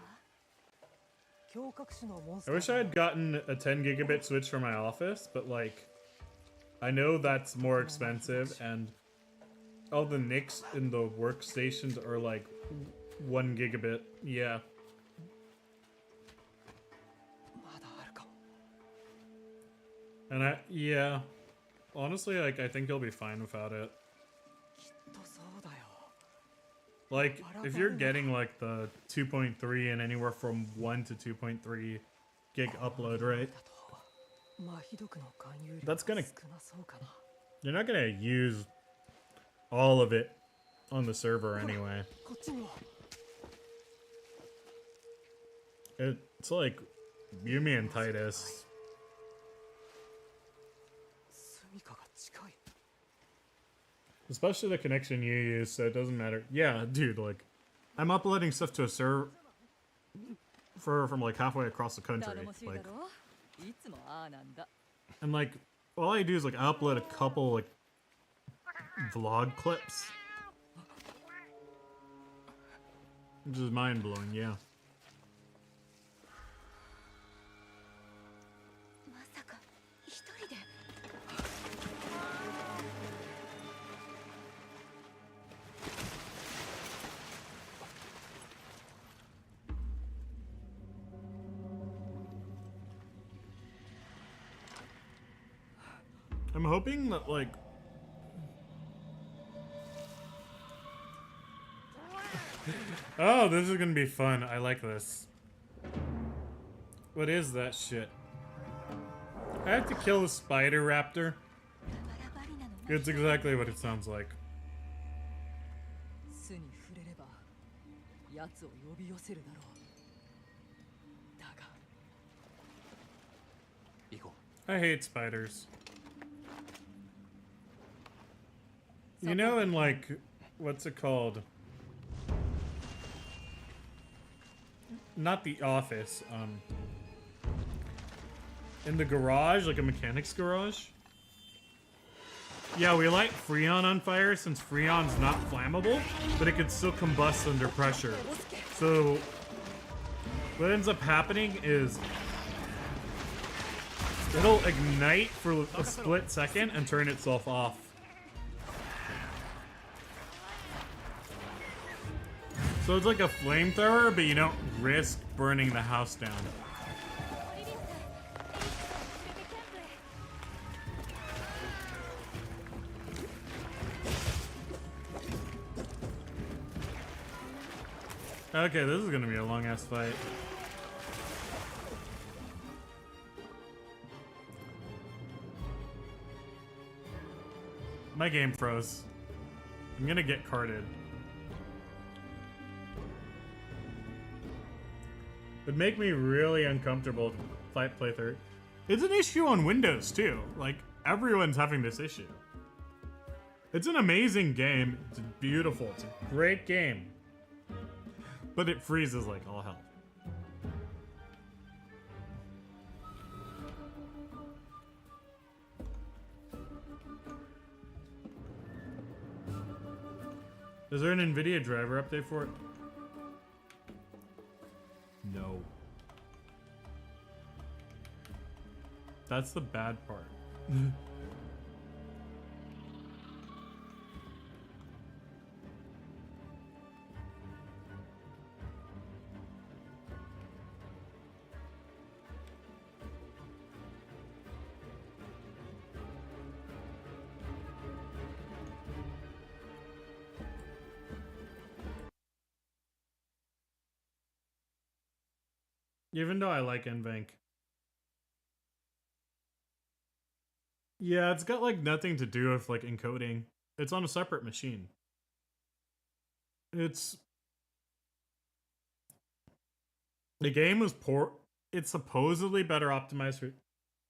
I wish I had gotten a 10 gigabit switch for my office, but like I know that's more expensive and all the NICs in the workstations are like 1 gigabit. Yeah. And yeah. Honestly, like I think you'll be fine without it. Like, if you're getting like the 2.3 and anywhere from 1 to 2.3 gig upload rate, that's gonna... You're not gonna use all of it on the server anyway. It's like Yumi and Titus. Especially the connection you use, so it doesn't matter. Yeah, dude, like, I'm uploading stuff to a server from like halfway across the country. Like, and like, all I do is like, I upload a couple like vlog clips. Which is mind blowing, yeah. I'm hoping that, like... Oh, this is gonna be fun. I like this. What is that shit? I have to kill a spider raptor. It's exactly what it sounds like. I hate spiders. You know, in like, what's it called? Not The Office, in the garage, like a mechanic's garage. Yeah, we light Freon on fire since Freon's not flammable, but it can still combust under pressure. So, what ends up happening is it'll ignite for a split second and turn itself off. So it's like a flamethrower, but you don't risk burning the house down. Okay, this is gonna be a long-ass fight. My game froze. I'm gonna get carded. It'd make me really uncomfortable to play through. It's an issue on Windows too. Like, everyone's having this issue. It's an amazing game. It's beautiful. It's a great game. But it freezes like all hell. Is there an NVIDIA driver update for it? No. That's the bad part. Even though I like NVENC. Yeah, it's got like nothing to do with like encoding. It's on a separate machine. The game was poor. It's supposedly better optimized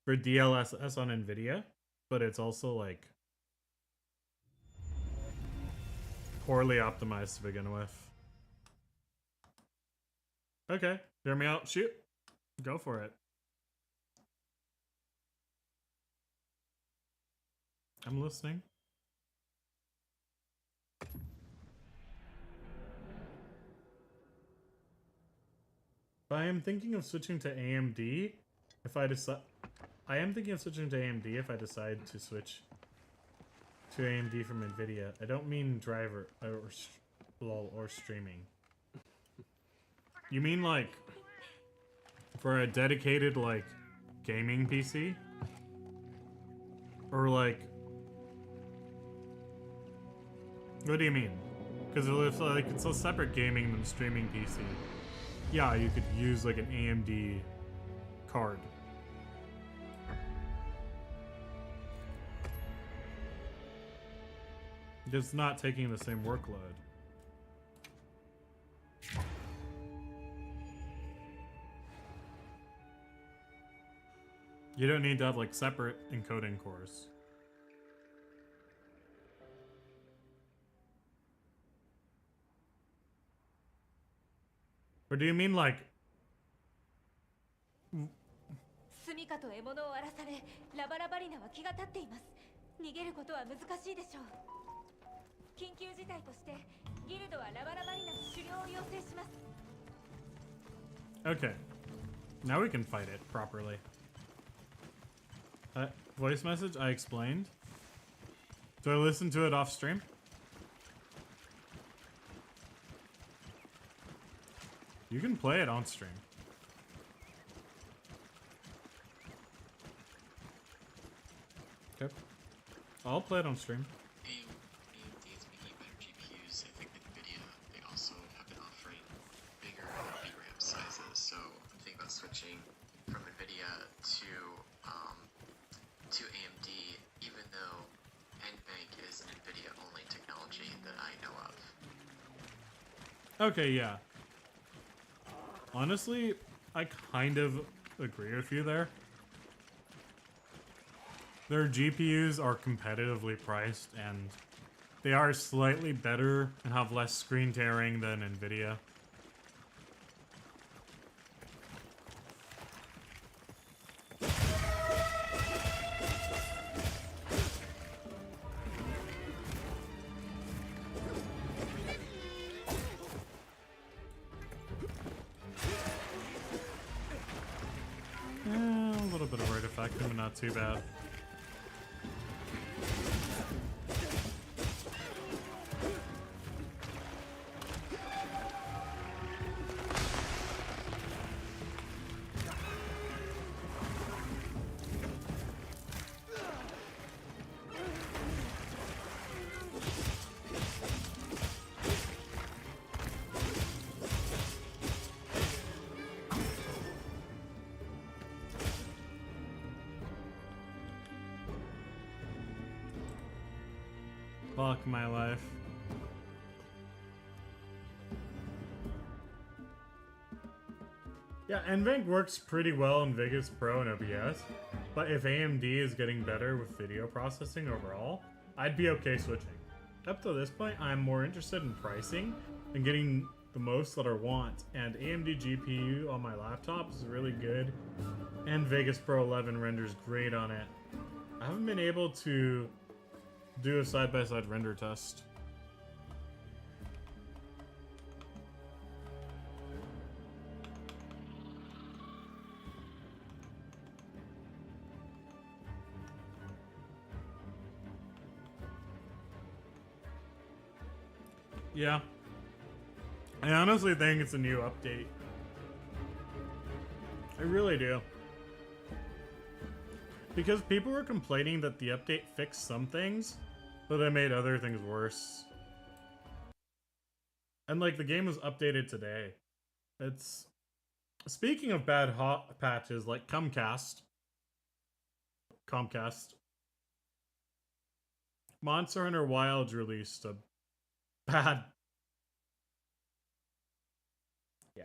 for DLSS on NVIDIA, but it's also like poorly optimized to begin with. Okay, hear me out. Shoot. Go for it. I'm listening. But I am thinking of switching to AMD if I decide. I am thinking of switching to AMD if I decide to switch to AMD from NVIDIA. I don't mean driver or streaming. You mean like for a dedicated like gaming PC? Or like what do you mean? Because if like it's a separate gaming than streaming PC. Yeah, you could use like an AMD card. It's not taking the same workload. You don't need to have like separate encoding cores. Or do you mean like スミカと獲物を荒らされ、ラバラバリナは気が立っています。逃げることは難しいでしょう。緊急事態としてギルドはラバラバリナの狩猟を要請します。 Okay. Now we can fight it properly. Voice message? I explained. Do I listen to it off stream? You can play it on stream. Okay. I'll play it on stream. AMD is making better GPUs. I think NVIDIA, they also have been offering bigger VRAM sizes. So I'm thinking about switching from NVIDIA to AMD, even though NVENC is an NVIDIA-only technology that I know of. Okay, yeah. Honestly, I kind of agree with you there. Their GPUs are competitively priced and they are slightly better and have less screen tearing than NVIDIA. A little bit of artifact, but not too bad. Fuck my life. Yeah, NVENC works pretty well in Vegas Pro and OBS, but if AMD is getting better with video processing overall, I'd be okay switching. Up to this point, I'm more interested in pricing and getting the most that I want, and AMD GPU on my laptop is really good, and Vegas Pro 11 renders great on it. I haven't been able to do a side-by-side render test. Yeah. I honestly think it's a new update. I really do. Because people were complaining that the update fixed some things, but it made other things worse. And like the game was updated today. It's speaking of bad hot patches like Comcast. Monster Hunter Wilds released a bad. Yeah.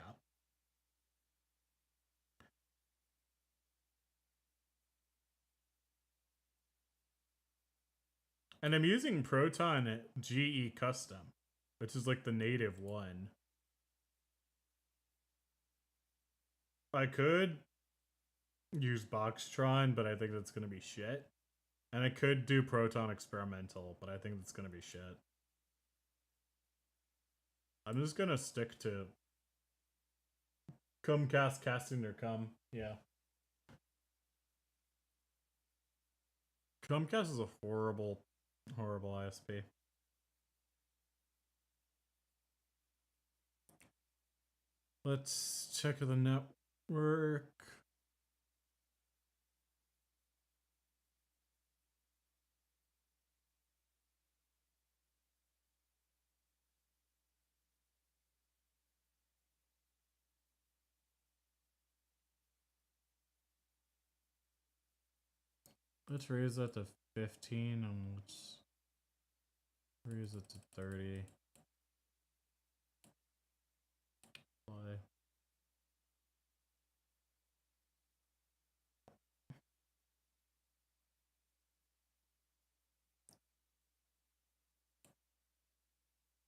And I'm using Proton GE Custom, which is like the native one. I could use Boxtron, but I think that's going to be shit. And I could do Proton Experimental, but I think that's going to be shit. I'm just going to stick to Comcast casting their cum. Yeah. Comcast is a horrible, horrible ISP. Let's check the network. Let's raise that to 15 and let's raise it to 30. Why?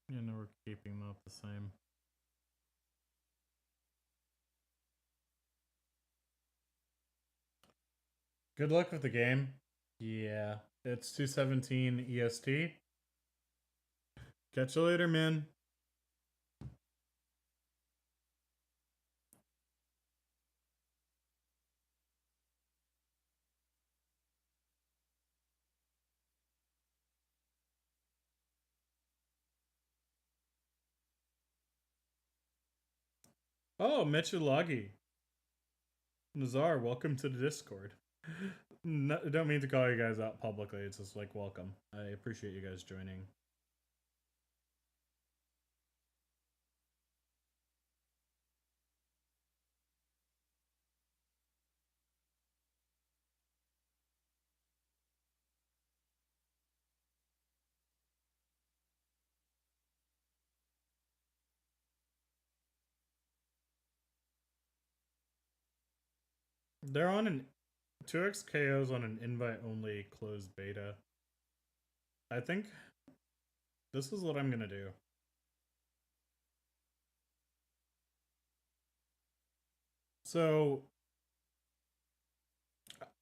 Yeah, no, we're keeping that the same. Good luck with the game. Yeah, it's 2:17 EST. Catch you later, man. Oh, Mitchulagi. Nazar, welcome to the Discord. No, don't mean to call you guys out publicly. It's just like, welcome. I appreciate you guys joining. They're on an 2x KO's on an invite only closed beta. I think this is what I'm gonna do. So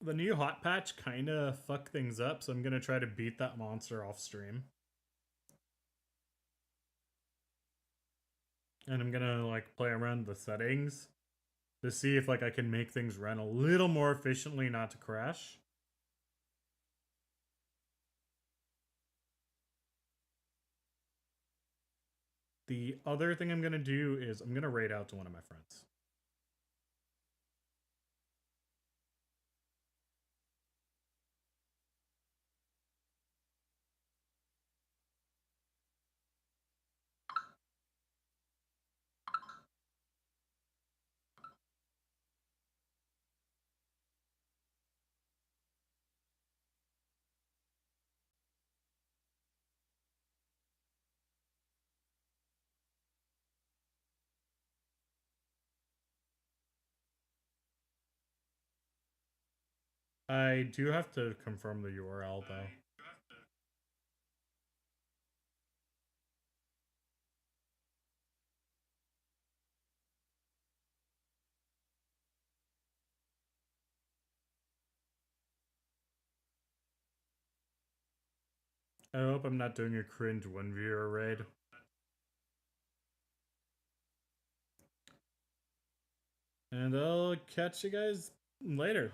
the new hot patch kind of fucked things up, so I'm gonna try to beat that monster off stream. And I'm gonna like play around the settings to see if like I can make things run a little more efficiently, not to crash. The other thing I'm gonna do is I'm gonna raid out to one of my friends. I do have to confirm the URL though. I hope I'm not doing a cringe one viewer raid. And I'll catch you guys later.